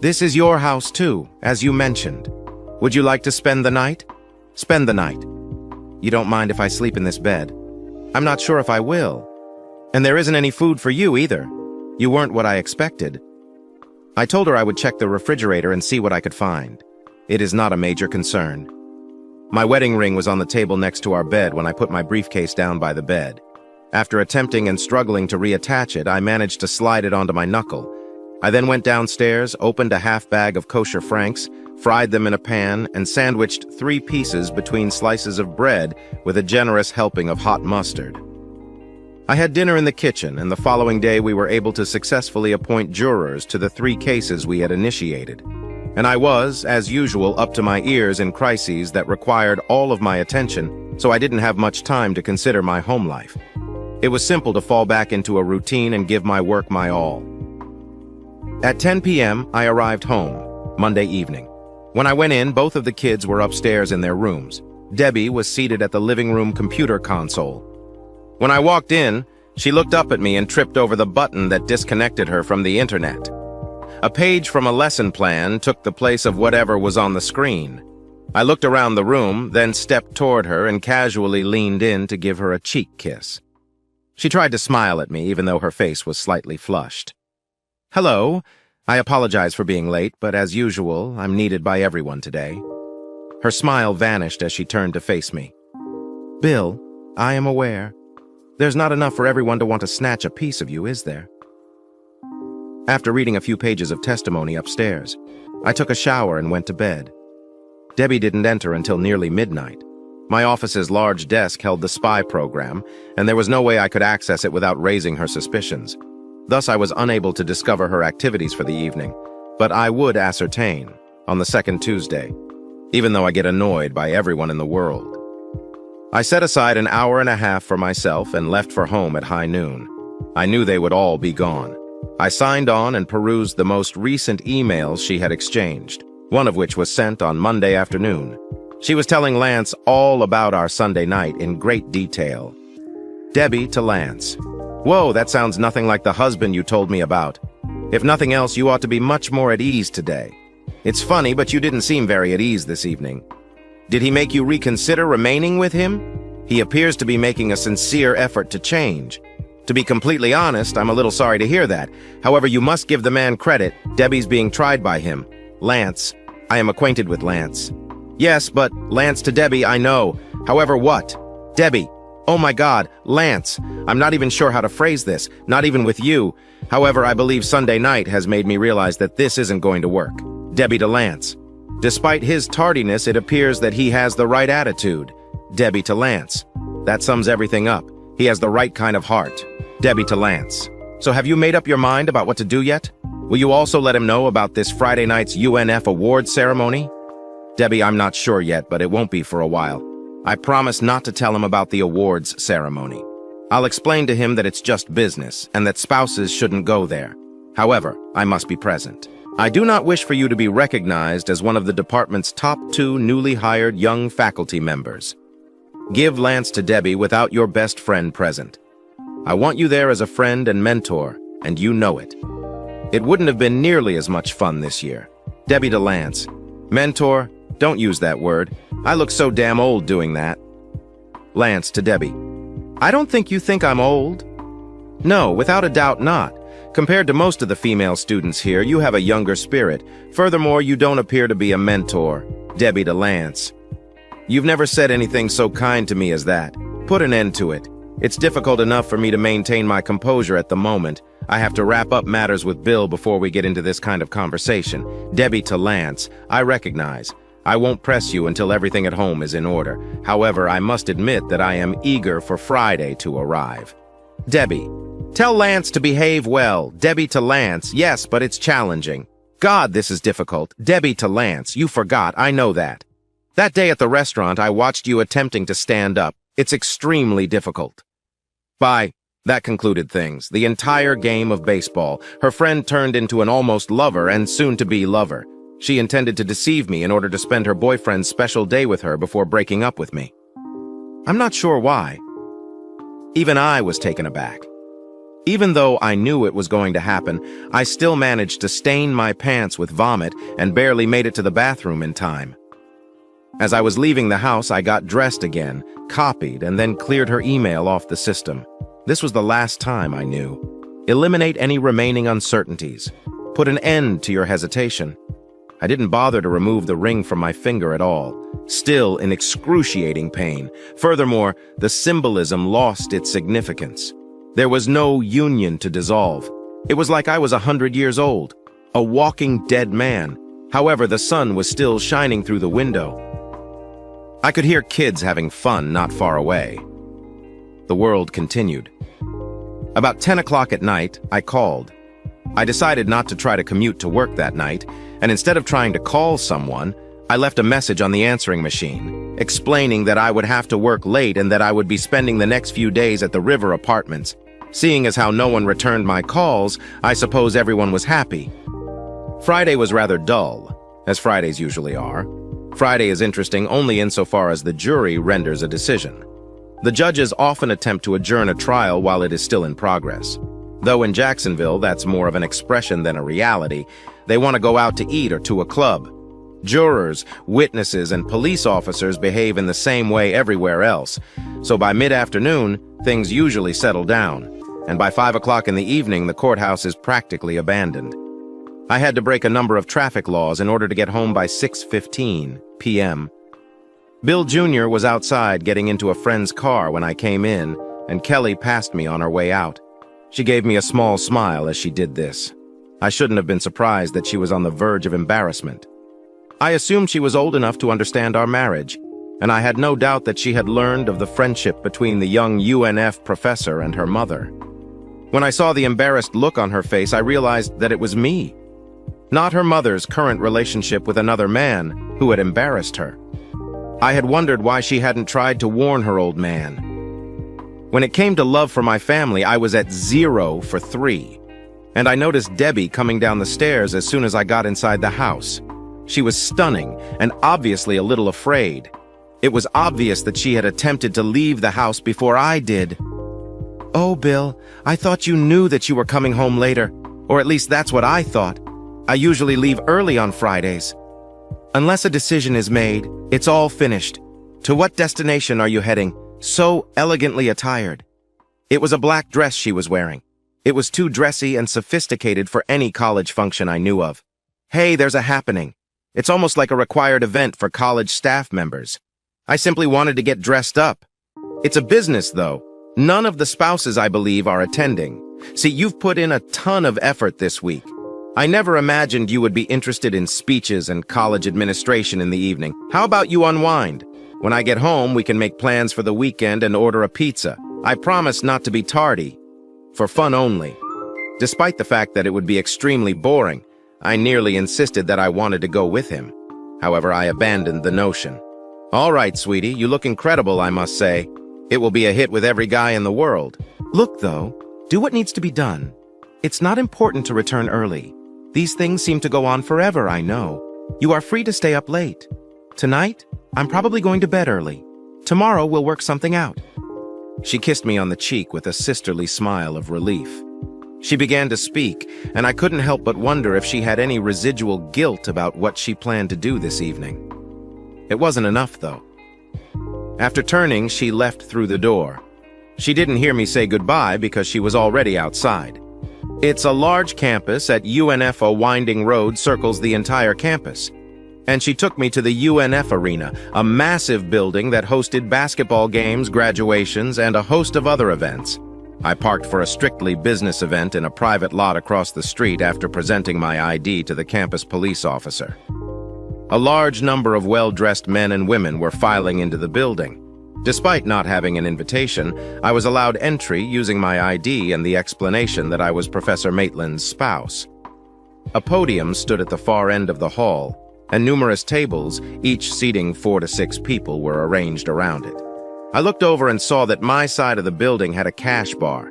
This is your house too, as you mentioned. Would you like to spend the night? Spend the night. You don't mind if I sleep in this bed? I'm not sure if I will. And there isn't any food for you either. You weren't what I expected. I told her I would check the refrigerator and see what I could find. It is not a major concern. My wedding ring was on the table next to our bed when I put my briefcase down by the bed. After attempting and struggling to reattach it, I managed to slide it onto my knuckle. I then went downstairs, opened a half bag of kosher franks, fried them in a pan, and sandwiched 3 pieces between slices of bread with a generous helping of hot mustard. I had dinner in the kitchen, and the following day we were able to successfully appoint jurors to the 3 cases we had initiated. And I was, as usual, up to my ears in crises that required all of my attention, so I didn't have much time to consider my home life. It was simple to fall back into a routine and give my work my all. At 10 p.m., I arrived home, Monday evening. When I went in, both of the kids were upstairs in their rooms. Debbie was seated at the living room computer console. When I walked in, she looked up at me and tripped over the button that disconnected her from the internet. A page from a lesson plan took the place of whatever was on the screen. I looked around the room, then stepped toward her and casually leaned in to give her a cheek kiss. She tried to smile at me, even though her face was slightly flushed. Hello. I apologize for being late, but as usual, I'm needed by everyone today. Her smile vanished as she turned to face me. Bill, I am aware. There's not enough for everyone to want to snatch a piece of you, is there? After reading a few pages of testimony upstairs, I took a shower and went to bed. Debbie didn't enter until nearly midnight. My office's large desk held the spy program, and there was no way I could access it without raising her suspicions. Thus, I was unable to discover her activities for the evening, but I would ascertain on the second Tuesday, even though I get annoyed by everyone in the world. I set aside an hour and a half for myself and left for home at high noon. I knew they would all be gone. I signed on and perused the most recent emails she had exchanged, one of which was sent on Monday afternoon. She was telling Lance all about our Sunday night in great detail. Debbie to Lance. Whoa, that sounds nothing like the husband you told me about. If nothing else, you ought to be much more at ease today. It's funny, but you didn't seem very at ease this evening. Did he make you reconsider remaining with him? He appears to be making a sincere effort to change. To be completely honest, I'm a little sorry to hear that. However, you must give the man credit. Debbie's being tried by him. Lance, I am acquainted with Lance. Yes, but Lance to Debbie, I know. However, what? Debbie. Oh my God, Lance. I'm not even sure how to phrase this, not even with you. However, I believe Sunday night has made me realize that this isn't going to work. Debbie to Lance. Despite his tardiness, it appears that he has the right attitude. Debbie to Lance. That sums everything up. He has the right kind of heart. Debbie to Lance. So have you made up your mind about what to do yet? Will you also let him know about this Friday night's UNF awards ceremony? Debbie, I'm not sure yet, but it won't be for a while. I promise not to tell him about the awards ceremony. I'll explain to him that it's just business and that spouses shouldn't go there. However, I must be present. I do not wish for you to be recognized as one of the department's top 2 newly hired young faculty members. Give Lance to Debbie without your best friend present. I want you there as a friend and mentor, and you know it. It wouldn't have been nearly as much fun this year. Debbie to Lance. Mentor, don't use that word. I look so damn old doing that. Lance to Debbie. I don't think you think I'm old. No, without a doubt not. Compared to most of the female students here, you have a younger spirit. Furthermore, you don't appear to be a mentor. Debbie to Lance. You've never said anything so kind to me as that. Put an end to it. It's difficult enough for me to maintain my composure at the moment. I have to wrap up matters with Bill before we get into this kind of conversation. Debbie to Lance. I recognize. I won't press you until everything at home is in order. However, I must admit that I am eager for Friday to arrive. Debbie. Tell Lance to behave well. Debbie to Lance. Yes, but it's challenging. God, this is difficult. Debbie to Lance. You forgot. I know that. That day at the restaurant, I watched you attempting to stand up. It's extremely difficult. Bye. That concluded things. The entire game of baseball. Her friend turned into an almost lover and soon-to-be lover. She intended to deceive me in order to spend her boyfriend's special day with her before breaking up with me. I'm not sure why. Even I was taken aback. Even though I knew it was going to happen, I still managed to stain my pants with vomit and barely made it to the bathroom in time. As I was leaving the house, I got dressed again, copied, and then cleared her email off the system. This was the last time I knew. Eliminate any remaining uncertainties. Put an end to your hesitation. I didn't bother to remove the ring from my finger at all, still in excruciating pain. Furthermore, the symbolism lost its significance. There was no union to dissolve. It was like I was 100 years old, a walking dead man. However, the sun was still shining through the window. I could hear kids having fun not far away. The world continued. About 10 o'clock at night, I called. I decided not to try to commute to work that night, and instead of trying to call someone, I left a message on the answering machine, explaining that I would have to work late and that I would be spending the next few days at the River Apartments. Seeing as how no one returned my calls, I suppose everyone was happy. Friday was rather dull, as Fridays usually are. Friday is interesting only insofar as the jury renders a decision. The judges often attempt to adjourn a trial while it is still in progress. Though in Jacksonville, that's more of an expression than a reality. They want to go out to eat or to a club. Jurors, witnesses, and police officers behave in the same way everywhere else. So by mid-afternoon, things usually settle down. And by 5 o'clock in the evening, the courthouse is practically abandoned. I had to break a number of traffic laws in order to get home by 6:15 p.m. Bill Jr. was outside getting into a friend's car when I came in, and Kelly passed me on her way out. She gave me a small smile as she did this. I shouldn't have been surprised that she was on the verge of embarrassment. I assumed she was old enough to understand our marriage, and I had no doubt that she had learned of the friendship between the young UNF professor and her mother. When I saw the embarrassed look on her face, I realized that it was me, not her mother's current relationship with another man, who had embarrassed her. I had wondered why she hadn't tried to warn her old man. When it came to love for my family, I was at 0 for 3. And I noticed Debbie coming down the stairs as soon as I got inside the house. She was stunning and obviously a little afraid. It was obvious that she had attempted to leave the house before I did. "Oh, Bill, I thought you knew that you were coming home later. Or at least that's what I thought. I usually leave early on Fridays. Unless a decision is made, it's all finished. To what destination are you heading? So elegantly attired." It was a black dress she was wearing. It was too dressy and sophisticated for any college function I knew of. "Hey, there's a happening. It's almost like a required event for college staff members. I simply wanted to get dressed up. It's a business, though. None of the spouses, I believe, are attending. See, you've put in a ton of effort this week. I never imagined you would be interested in speeches and college administration in the evening. How about you unwind? When I get home, we can make plans for the weekend and order a pizza. I promise not to be tardy. For fun only. Despite the fact that it would be extremely boring, I nearly insisted that I wanted to go with him. However, I abandoned the notion. All right, sweetie, you look incredible, I must say. It will be a hit with every guy in the world. Look, though, do what needs to be done. It's not important to return early. These things seem to go on forever, I know. You are free to stay up late. Tonight, I'm probably going to bed early. Tomorrow, we'll work something out. She kissed me on the cheek with a sisterly smile of relief. She began to speak, and I couldn't help but wonder if she had any residual guilt about what she planned to do this evening. It wasn't enough, though. After turning, she left through the door. She didn't hear me say goodbye because she was already outside. It's a large campus at UNF. A winding road circles the entire campus. And she took me to the UNF Arena, a massive building that hosted basketball games, graduations, and a host of other events. I parked for a strictly business event in a private lot across the street after presenting my ID to the campus police officer. A large number of well-dressed men and women were filing into the building. Despite not having an invitation, I was allowed entry using my ID and the explanation that I was Professor Maitland's spouse. A podium stood at the far end of the hall, and numerous tables, each seating 4 to 6 people, were arranged around it. I looked over and saw that my side of the building had a cash bar.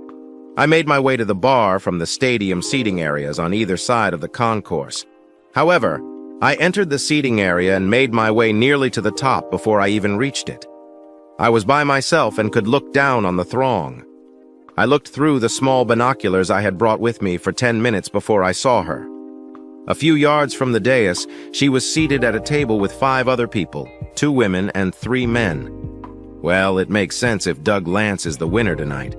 I made my way to the bar from the stadium seating areas on either side of the concourse. However, I entered the seating area and made my way nearly to the top before I even reached it. I was by myself and could look down on the throng. I looked through the small binoculars I had brought with me for 10 minutes before I saw her. A few yards from the dais, she was seated at a table with 5 other people, 2 women and 3 men. Well, it makes sense if Doug Lance is the winner tonight.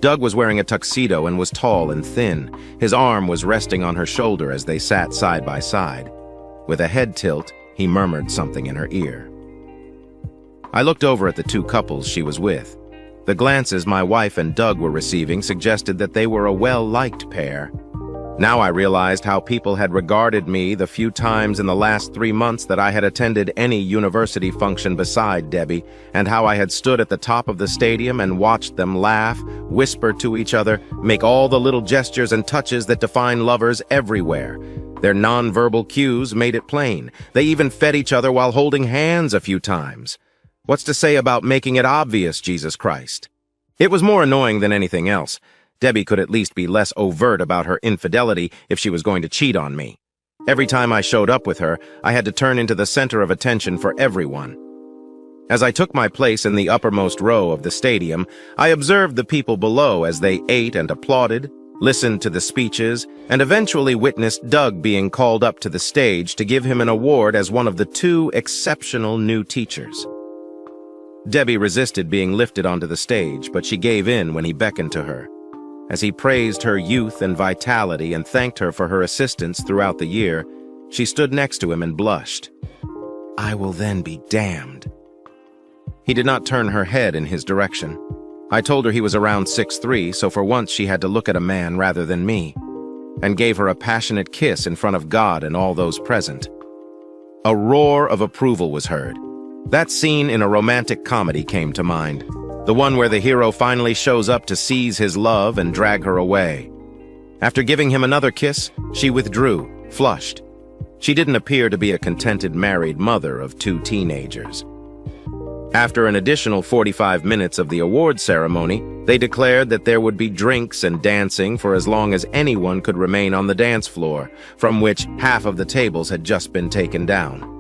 Doug was wearing a tuxedo and was tall and thin. His arm was resting on her shoulder as they sat side by side. With a head tilt, he murmured something in her ear. I looked over at the 2 couples she was with. The glances my wife and Doug were receiving suggested that they were a well-liked pair. Now I realized how people had regarded me the few times in the last 3 months that I had attended any university function beside Debbie, and how I had stood at the top of the stadium and watched them laugh, whisper to each other, make all the little gestures and touches that define lovers everywhere. Their nonverbal cues made it plain. They even fed each other while holding hands a few times. What's to say about making it obvious, Jesus Christ? It was more annoying than anything else. Debbie could at least be less overt about her infidelity if she was going to cheat on me. Every time I showed up with her, I had to turn into the center of attention for everyone. As I took my place in the uppermost row of the stadium, I observed the people below as they ate and applauded, listened to the speeches, and eventually witnessed Doug being called up to the stage to give him an award as one of the 2 exceptional new teachers. Debbie resisted being lifted onto the stage, but she gave in when he beckoned to her. As he praised her youth and vitality and thanked her for her assistance throughout the year, she stood next to him and blushed. "I will then be damned." He did not turn her head in his direction. I told her he was around 6'3", so for once she had to look at a man rather than me, and gave her a passionate kiss in front of God and all those present. A roar of approval was heard. That scene in a romantic comedy came to mind. The one where the hero finally shows up to seize his love and drag her away. After giving him another kiss, she withdrew, flushed. She didn't appear to be a contented married mother of 2 teenagers. After an additional 45 minutes of the award ceremony, they declared that there would be drinks and dancing for as long as anyone could remain on the dance floor, from which half of the tables had just been taken down.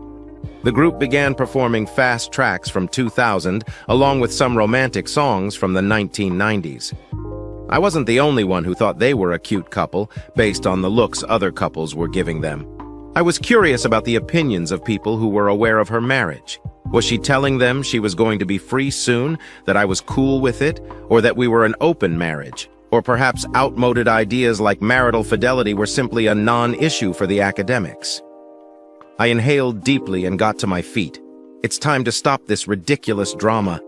The group began performing fast tracks from 2000, along with some romantic songs from the 1990s. I wasn't the only one who thought they were a cute couple, based on the looks other couples were giving them. I was curious about the opinions of people who were aware of her marriage. Was she telling them she was going to be free soon, that I was cool with it, or that we were an open marriage? Or perhaps outmoded ideas like marital fidelity were simply a non-issue for the academics? I inhaled deeply and got to my feet. It's time to stop this ridiculous drama.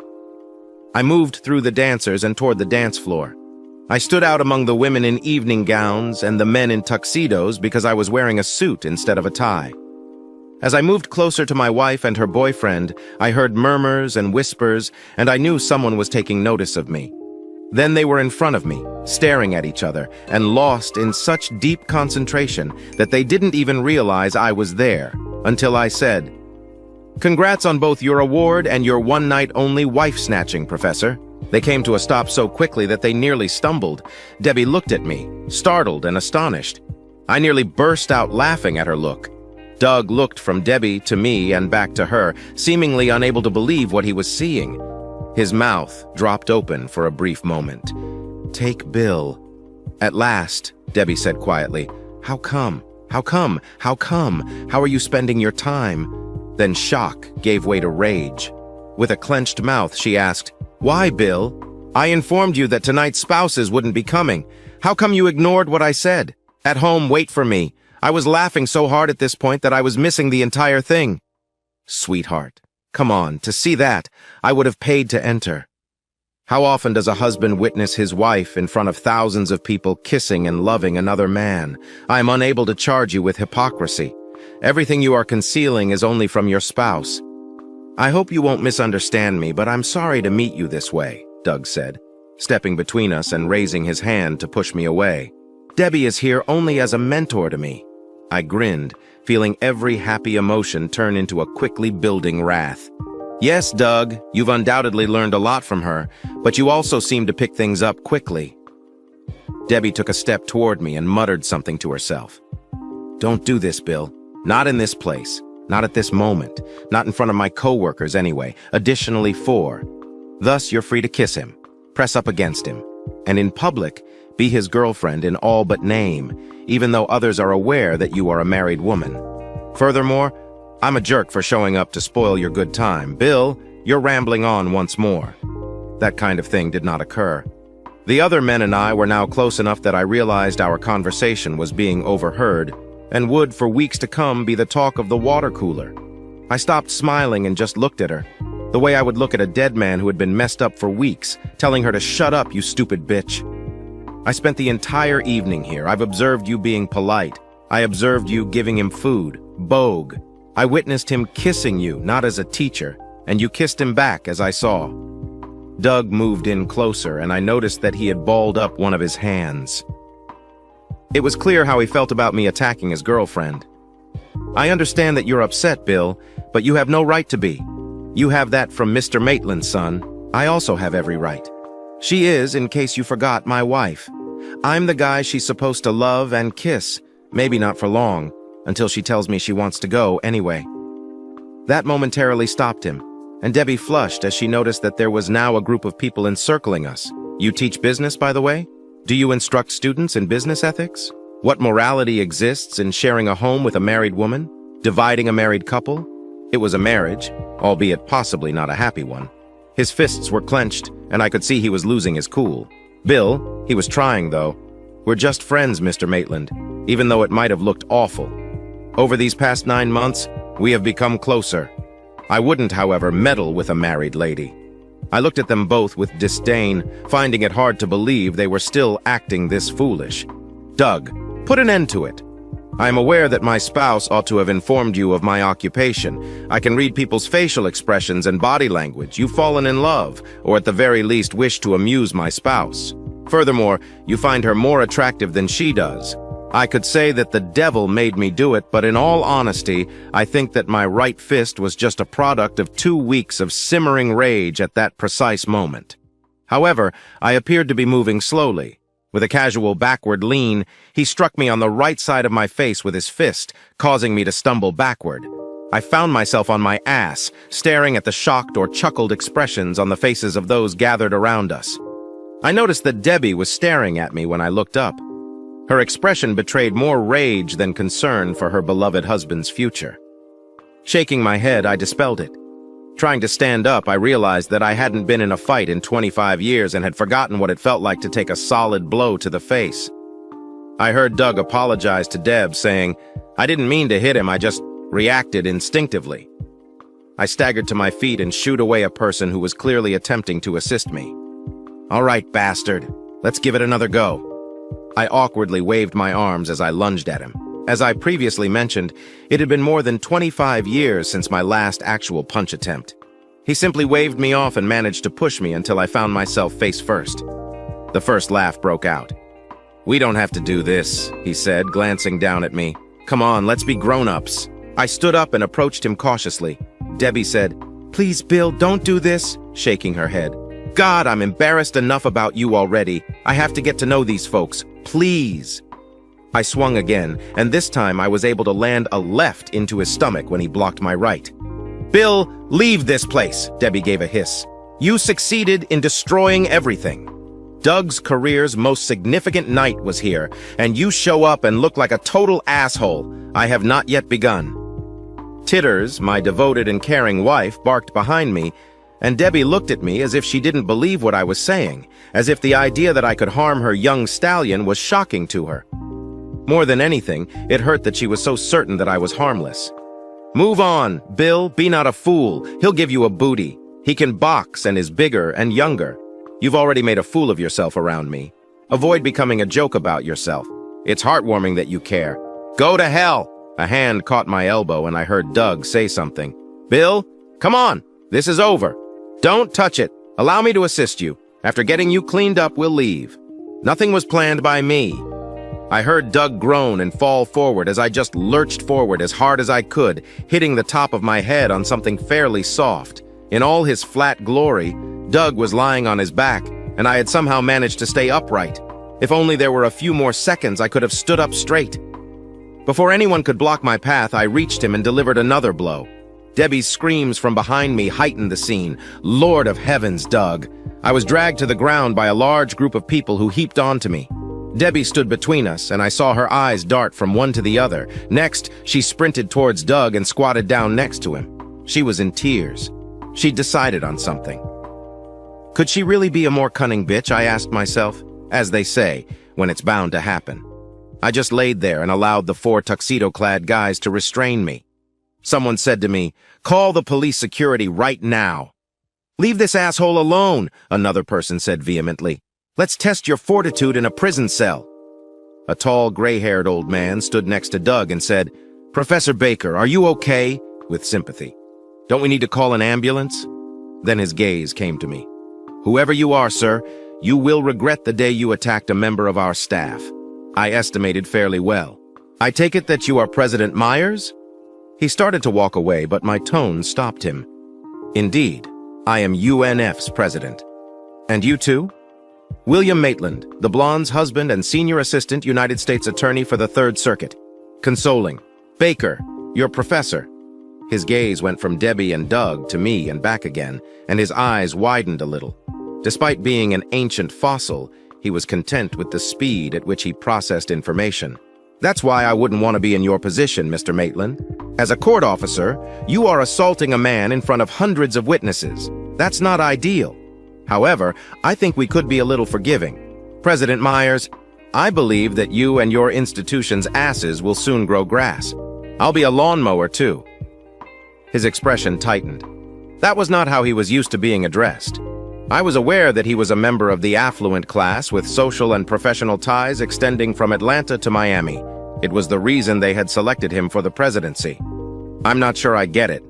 I moved through the dancers and toward the dance floor. I stood out among the women in evening gowns and the men in tuxedos because I was wearing a suit instead of a tie. As I moved closer to my wife and her boyfriend, I heard murmurs and whispers, and I knew someone was taking notice of me. Then they were in front of me, staring at each other, and lost in such deep concentration that they didn't even realize I was there, until I said, "Congrats on both your award and your one-night-only wife-snatching, Professor." They came to a stop so quickly that they nearly stumbled. Debbie looked at me, startled and astonished. I nearly burst out laughing at her look. Doug looked from Debbie to me and back to her, seemingly unable to believe what he was seeing. His mouth dropped open for a brief moment. "Take Bill." "At last," Debbie said quietly. "How come? How come? How come? How are you spending your time?" Then shock gave way to rage. With a clenched mouth, she asked, "Why, Bill? I informed you that tonight's spouses wouldn't be coming. How come you ignored what I said? At home, wait for me. I was laughing so hard at this point that I was missing the entire thing." "Sweetheart, come on, to see that, I would have paid to enter." How often does a husband witness his wife in front of thousands of people kissing and loving another man? I am unable to charge you with hypocrisy. Everything you are concealing is only from your spouse. "I hope you won't misunderstand me, but I'm sorry to meet you this way," Doug said, stepping between us and raising his hand to push me away. "Debbie is here only as a mentor to me." I grinned, feeling every happy emotion turn into a quickly building wrath. "Yes, Doug, you've undoubtedly learned a lot from her, but you also seem to pick things up quickly." Debbie took a step toward me and muttered something to herself. "Don't do this, Bill. Not in this place. Not at this moment. Not in front of my coworkers anyway. Additionally, 4. Thus, you're free to kiss him. Press up against him. And in public, be his girlfriend in all but name, even though others are aware that you are a married woman. Furthermore, I'm a jerk for showing up to spoil your good time. Bill, you're rambling on once more." That kind of thing did not occur. The other men and I were now close enough that I realized our conversation was being overheard, and would for weeks to come be the talk of the water cooler. I stopped smiling and just looked at her, the way I would look at a dead man who had been messed up for weeks, telling her to shut up, you stupid bitch. "I spent the entire evening here. I've observed you being polite. I observed you giving him food. Bogue. I witnessed him kissing you, not as a teacher, and you kissed him back, as I saw." Doug moved in closer, and I noticed that he had balled up one of his hands. It was clear how he felt about me attacking his girlfriend. "I understand that you're upset, Bill, but you have no right to be. You have that from Mr. Maitland's son. I also have every right. She is, in case you forgot, my wife. I'm the guy she's supposed to love and kiss, maybe not for long, until she tells me she wants to go anyway." That momentarily stopped him, and Debbie flushed as she noticed that there was now a group of people encircling us. "You teach business, by the way? Do you instruct students in business ethics? What morality exists in sharing a home with a married woman? Dividing a married couple?" It was a marriage, albeit possibly not a happy one. His fists were clenched, and I could see he was losing his cool. "Bill, he was trying, though. We're just friends, Mr. Maitland, even though it might have looked awful. Over these past 9 months, we have become closer. I wouldn't, however, meddle with a married lady." I looked at them both with disdain, finding it hard to believe they were still acting this foolish. "Doug, put an end to it. I am aware that my spouse ought to have informed you of my occupation. I can read people's facial expressions and body language. You've fallen in love, or at the very least wish to amuse my spouse. Furthermore, you find her more attractive than she does. I could say that the devil made me do it, but in all honesty, I think that my right fist was just a product of 2 weeks of simmering rage at that precise moment. However, I appeared to be moving slowly. With a casual backward lean, he struck me on the right side of my face with his fist, causing me to stumble backward. I found myself on my ass, staring at the shocked or chuckled expressions on the faces of those gathered around us. I noticed that Debbie was staring at me when I looked up. Her expression betrayed more rage than concern for her beloved husband's future. Shaking my head, I dispelled it. Trying to stand up, I realized that I hadn't been in a fight in 25 years and had forgotten what it felt like to take a solid blow to the face. I heard Doug apologize to Deb, saying, "I didn't mean to hit him, I just reacted instinctively. I staggered to my feet and shooed away a person who was clearly attempting to assist me. "All right, bastard. Let's give it another go." I awkwardly waved my arms as I lunged at him. As I previously mentioned, it had been more than 25 years since my last actual punch attempt. He simply waved me off and managed to push me until I found myself face first. The first laugh broke out. "We don't have to do this," he said, glancing down at me. "Come on, let's be grown-ups." I stood up and approached him cautiously. Debbie said, "Please, Bill, don't do this," shaking her head. "God, I'm embarrassed enough about you already. I have to get to know these folks. Please." I swung again, and this time I was able to land a left into his stomach when he blocked my right. "Bill, leave this place," Debbie gave a hiss. "You succeeded in destroying everything. Doug's career's most significant night was here, and you show up and look like a total asshole. I have not yet begun." Titters, my devoted and caring wife, barked behind me, and Debbie looked at me as if she didn't believe what I was saying, as if the idea that I could harm her young stallion was shocking to her. More than anything, it hurt that she was so certain that I was harmless. "Move on, Bill, be not a fool. He'll give you a booty. He can box and is bigger and younger. You've already made a fool of yourself around me. Avoid becoming a joke about yourself. It's heartwarming that you care. Go to hell." A hand caught my elbow and I heard Doug say something. "Bill, come on. This is over. Don't touch it. Allow me to assist you. After getting you cleaned up, we'll leave. Nothing was planned by me." I heard Doug groan and fall forward as I just lurched forward as hard as I could, hitting the top of my head on something fairly soft. In all his flat glory, Doug was lying on his back, and I had somehow managed to stay upright. If only there were a few more seconds, I could have stood up straight. Before anyone could block my path, I reached him and delivered another blow. Debbie's screams from behind me heightened the scene. Lord of heavens, Doug. I was dragged to the ground by a large group of people who heaped onto me. Debbie stood between us, and I saw her eyes dart from one to the other. Next, she sprinted towards Doug and squatted down next to him. She was in tears. She'd decided on something. Could she really be a more cunning bitch, I asked myself, as they say, when it's bound to happen. I just laid there and allowed the 4 tuxedo-clad guys to restrain me. Someone said to me, "Call the police security right now." "Leave this asshole alone," another person said vehemently. "Let's test your fortitude in a prison cell." A tall, gray-haired old man stood next to Doug and said, "Professor Baker, are you okay?" with sympathy. "Don't we need to call an ambulance?" Then his gaze came to me. "Whoever you are, sir, you will regret the day you attacked a member of our staff." I estimated fairly well. "I take it that you are President Myers?" He started to walk away, but my tone stopped him. "Indeed, I am UNF's president." "And you too?" "William Maitland, the blonde's husband and senior assistant United States Attorney for the Third Circuit. Consoling. Baker, your professor." His gaze went from Debbie and Doug to me and back again, and his eyes widened a little. Despite being an ancient fossil, he was content with the speed at which he processed information. "That's why I wouldn't want to be in your position, Mr. Maitland. As a court officer, you are assaulting a man in front of hundreds of witnesses. That's not ideal. However, I think we could be a little forgiving. President Myers, I believe that you and your institution's asses will soon grow grass. I'll be a lawnmower, too." His expression tightened. That was not how he was used to being addressed. I was aware that he was a member of the affluent class with social and professional ties extending from Atlanta to Miami. It was the reason they had selected him for the presidency. "I'm not sure I get it.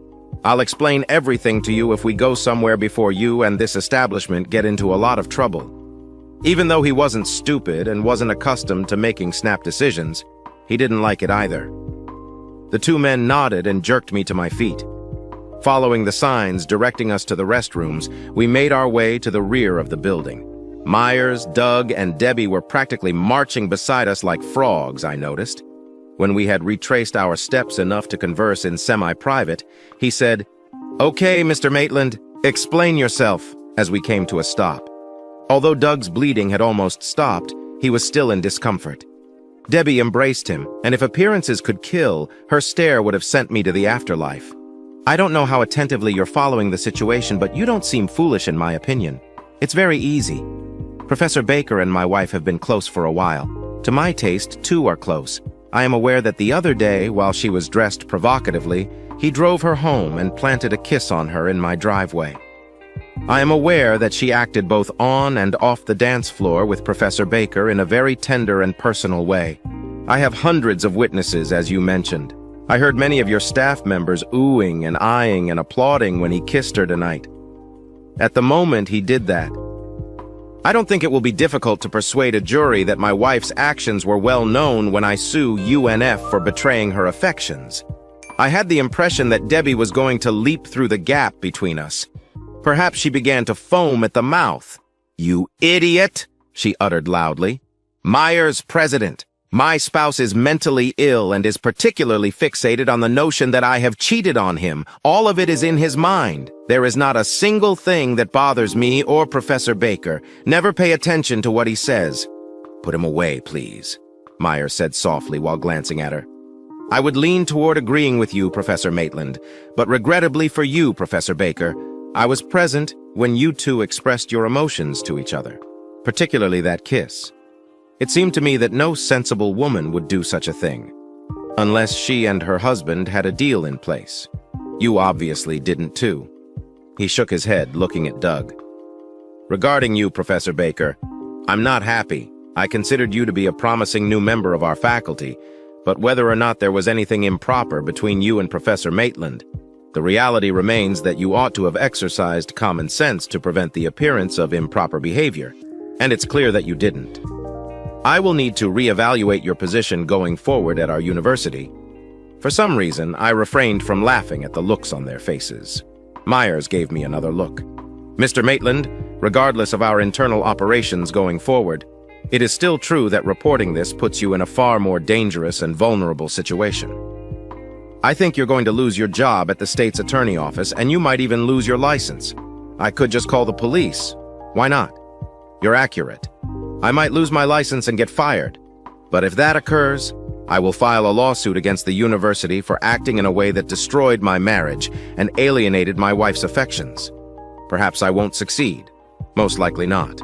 I'll explain everything to you if we go somewhere before you and this establishment get into a lot of trouble." Even though he wasn't stupid and wasn't accustomed to making snap decisions, he didn't like it either. The 2 men nodded and jerked me to my feet. Following the signs directing us to the restrooms, we made our way to the rear of the building. Myers, Doug, and Debbie were practically marching beside us like frogs, I noticed. When we had retraced our steps enough to converse in semi-private, he said, "Okay, Mr. Maitland, explain yourself," as we came to a stop. Although Doug's bleeding had almost stopped, he was still in discomfort. Debbie embraced him, and if appearances could kill, her stare would have sent me to the afterlife. "I don't know how attentively you're following the situation, but you don't seem foolish in my opinion. It's very easy. Professor Baker and my wife have been close for a while. To my taste, 2 are close. I am aware that the other day, while she was dressed provocatively, he drove her home and planted a kiss on her in my driveway. I am aware that she acted both on and off the dance floor with Professor Baker in a very tender and personal way. I have hundreds of witnesses, as you mentioned. I heard many of your staff members oohing and eyeing and applauding when he kissed her tonight. At the moment he did that, I don't think it will be difficult to persuade a jury that my wife's actions were well known when I sue UNF for betraying her affections. I had the impression that Debbie was going to leap through the gap between us. Perhaps she began to foam at the mouth. "You idiot!" she uttered loudly. "Myers, president. My spouse is mentally ill and is particularly fixated on the notion that I have cheated on him. All of it is in his mind. There is not a single thing that bothers me or Professor Baker. Never pay attention to what he says." "Put him away, please," Myers said softly while glancing at her. "I would lean toward agreeing with you, Professor Maitland, but regrettably for you, Professor Baker, I was present when you two expressed your emotions to each other, particularly that kiss. It seemed to me that no sensible woman would do such a thing, unless she and her husband had a deal in place. You obviously didn't too." He shook his head, looking at Doug. "Regarding you, Professor Baker, I'm not happy. I considered you to be a promising new member of our faculty, but whether or not there was anything improper between you and Professor Maitland, the reality remains that you ought to have exercised common sense to prevent the appearance of improper behavior, and it's clear that you didn't. I will need to reevaluate your position going forward at our university." For some reason, I refrained from laughing at the looks on their faces. Myers gave me another look. "Mr. Maitland, regardless of our internal operations going forward, it is still true that reporting this puts you in a far more dangerous and vulnerable situation. I think you're going to lose your job at the state's attorney office, and you might even lose your license. I could just call the police. Why not? You're accurate. I might lose my license and get fired. But if that occurs, I will file a lawsuit against the university for acting in a way that destroyed my marriage and alienated my wife's affections. Perhaps I won't succeed. Most likely not.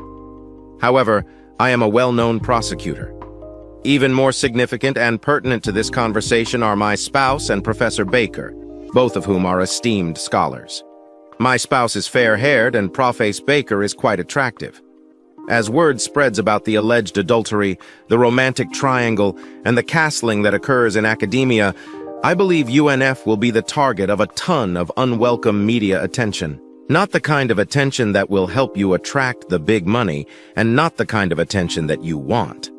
However, I am a well-known prosecutor. Even more significant and pertinent to this conversation are my spouse and Professor Baker, both of whom are esteemed scholars. My spouse is fair-haired and Professor Baker is quite attractive. As word spreads about the alleged adultery, the romantic triangle, and the castling that occurs in academia, I believe UNF will be the target of a ton of unwelcome media attention. Not the kind of attention that will help you attract the big money, and not the kind of attention that you want.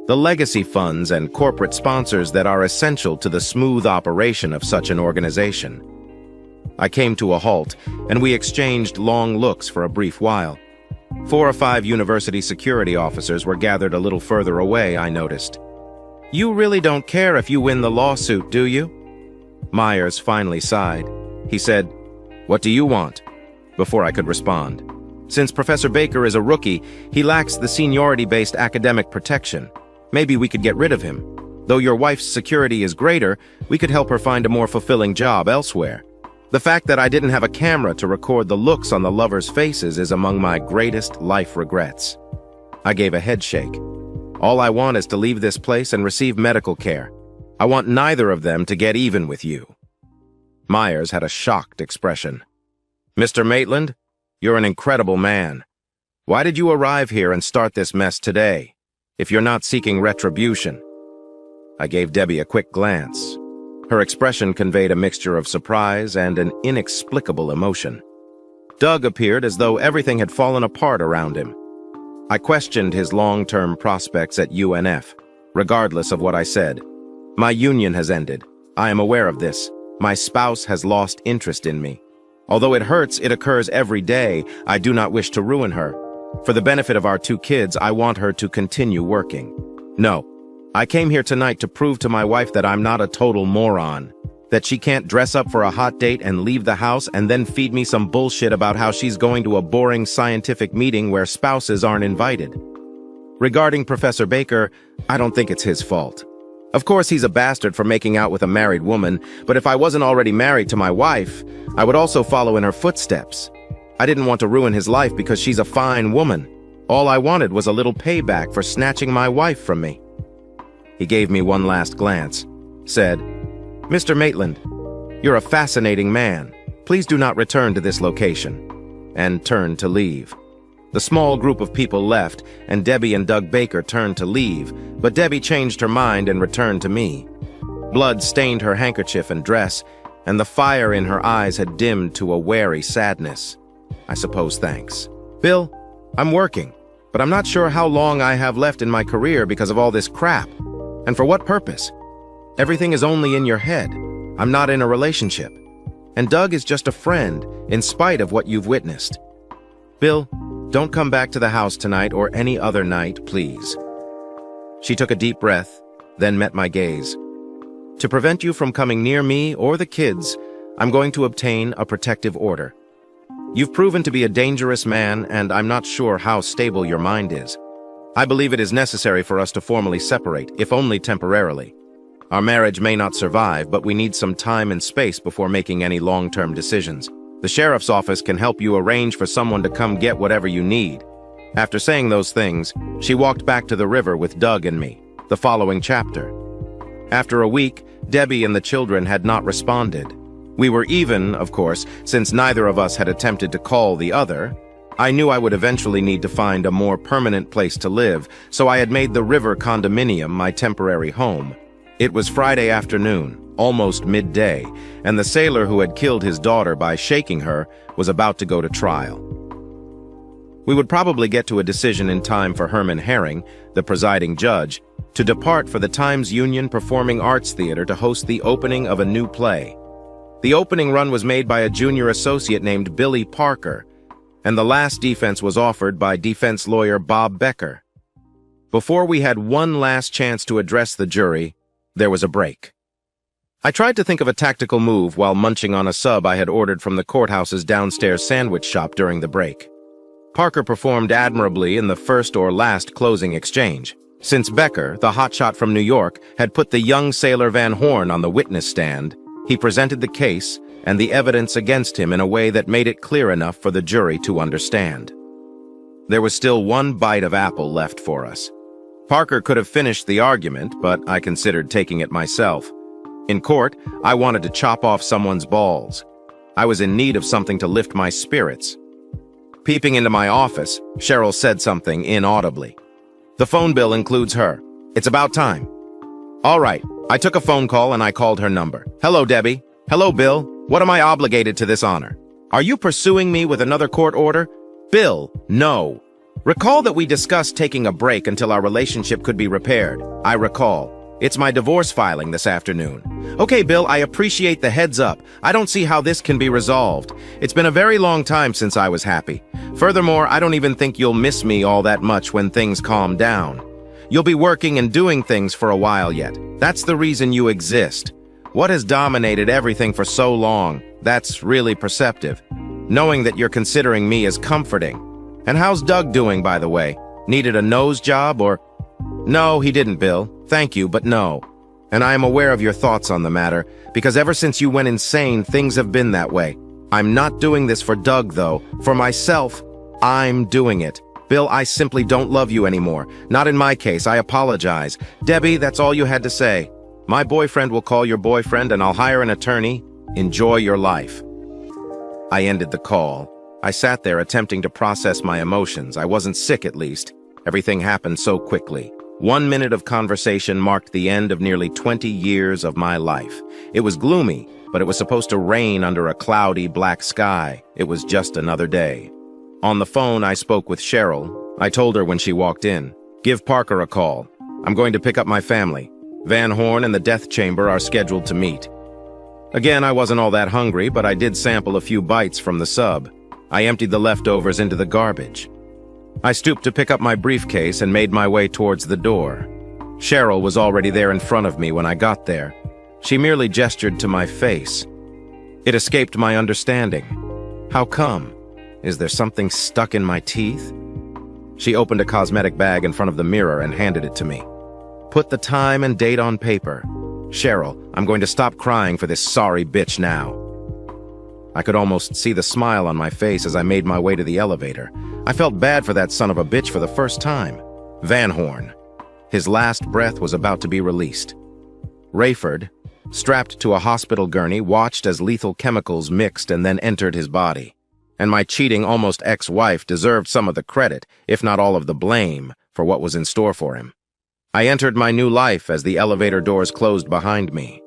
The legacy funds and corporate sponsors that are essential to the smooth operation of such an organization. I came to a halt, and we exchanged long looks for a brief while. 4 or 5 university security officers were gathered a little further away, I noticed. "You really don't care if you win the lawsuit, do you?" Myers finally sighed. He said, "What do you want?" before I could respond. Since Professor Baker is a rookie, he lacks the seniority-based academic protection. Maybe we could get rid of him. Though your wife's security is greater, we could help her find a more fulfilling job elsewhere. The fact that I didn't have a camera to record the looks on the lovers' faces is among my greatest life regrets. I gave a head shake. All I want is to leave this place and receive medical care. I want neither of them to get even with you. Myers had a shocked expression. "Mr. Maitland, you're an incredible man. Why did you arrive here and start this mess today, if you're not seeking retribution?" I gave Debbie a quick glance. Her expression conveyed a mixture of surprise and an inexplicable emotion. Doug appeared as though everything had fallen apart around him. I questioned his long-term prospects at UNF, regardless of what I said. "My union has ended. I am aware of this. My spouse has lost interest in me. Although it hurts, it occurs every day. I do not wish to ruin her. For the benefit of our 2 kids, I want her to continue working. No. I came here tonight to prove to my wife that I'm not a total moron, that she can't dress up for a hot date and leave the house and then feed me some bullshit about how she's going to a boring scientific meeting where spouses aren't invited. Regarding Professor Baker, I don't think it's his fault. Of course, he's a bastard for making out with a married woman, but if I wasn't already married to my wife, I would also follow in her footsteps. I didn't want to ruin his life because she's a fine woman. All I wanted was a little payback for snatching my wife from me." He gave me one last glance, said, "Mr. Maitland, you're a fascinating man. Please do not return to this location," and turned to leave. The small group of people left, and Debbie and Doug Baker turned to leave, but Debbie changed her mind and returned to me. Blood stained her handkerchief and dress, and the fire in her eyes had dimmed to a wary sadness. I suppose thanks. "Bill, I'm working, but I'm not sure how long I have left in my career because of all this crap. And for what purpose? Everything is only in your head. I'm not in a relationship. And Doug is just a friend, in spite of what you've witnessed. Bill, don't come back to the house tonight or any other night, please." She took a deep breath, then met my gaze. "To prevent you from coming near me or the kids, I'm going to obtain a protective order. You've proven to be a dangerous man, and I'm not sure how stable your mind is. I believe it is necessary for us to formally separate, if only temporarily. Our marriage may not survive, but we need some time and space before making any long-term decisions. The sheriff's office can help you arrange for someone to come get whatever you need." After saying those things, she walked back to the river with Doug and me, the following chapter. After a week, Debbie and the children had not responded. We were even, of course, since neither of us had attempted to call the other. I knew I would eventually need to find a more permanent place to live, so I had made the river condominium my temporary home. It was Friday afternoon, almost midday, and the sailor who had killed his daughter by shaking her was about to go to trial. We would probably get to a decision in time for Herman Herring, the presiding judge, to depart for the Times Union Performing Arts Theater to host the opening of a new play. The opening run was made by a junior associate named Billy Parker, and the last defense was offered by defense lawyer Bob Becker. Before we had one last chance to address the jury, there was a break. I tried to think of a tactical move while munching on a sub I had ordered from the courthouse's downstairs sandwich shop during the break. Parker performed admirably in the first or last closing exchange. Since Becker, the hotshot from New York, had put the young sailor Van Horn on the witness stand, he presented the case and the evidence against him in a way that made it clear enough for the jury to understand. There was still one bite of apple left for us. Parker could have finished the argument, but I considered taking it myself. In court, I wanted to chop off someone's balls. I was in need of something to lift my spirits. Peeping into my office, Cheryl said something inaudibly. "The phone bill includes her. It's about time." "All right." I took a phone call and I called her number. "Hello, Debbie." "Hello, Bill. What am I obligated to this honor? Are you pursuing me with another court order?" "Bill, no. Recall that we discussed taking a break until our relationship could be repaired." "I recall. It's my divorce filing this afternoon." "Okay, Bill, I appreciate the heads up. I don't see how this can be resolved. It's been a very long time since I was happy. Furthermore, I don't even think you'll miss me all that much when things calm down. You'll be working and doing things for a while yet. That's the reason you exist. What has dominated everything for so long? That's really perceptive. Knowing that you're considering me is comforting. And how's Doug doing, by the way? Needed a nose job or—" "No, he didn't, Bill. Thank you, but no. And I am aware of your thoughts on the matter, because ever since you went insane, things have been that way. I'm not doing this for Doug, though. For myself, I'm doing it. Bill, I simply don't love you anymore. Not in my case. I apologize. Debbie, that's all you had to say. My boyfriend will call your boyfriend, and I'll hire an attorney. Enjoy your life." I ended the call. I sat there attempting to process my emotions. I wasn't sick, at least. Everything happened so quickly. 1 minute of conversation marked the end of nearly 20 years of my life. It was gloomy, but it was supposed to rain under a cloudy black sky. It was just another day. On the phone, I spoke with Cheryl. I told her when she walked in, "Give Parker a call. I'm going to pick up my family. Van Horn and the death chamber are scheduled to meet." Again, I wasn't all that hungry, but I did sample a few bites from the sub. I emptied the leftovers into the garbage. I stooped to pick up my briefcase and made my way towards the door. Cheryl was already there in front of me when I got there. She merely gestured to my face. It escaped my understanding. How come? Is there something stuck in my teeth? She opened a cosmetic bag in front of the mirror and handed it to me. "Put the time and date on paper. Cheryl, I'm going to stop crying for this sorry bitch now." I could almost see the smile on my face as I made my way to the elevator. I felt bad for that son of a bitch for the first time. Van Horn. His last breath was about to be released. Rayford, strapped to a hospital gurney, watched as lethal chemicals mixed and then entered his body. And my cheating, almost ex-wife deserved some of the credit, if not all of the blame, for what was in store for him. I entered my new life as the elevator doors closed behind me.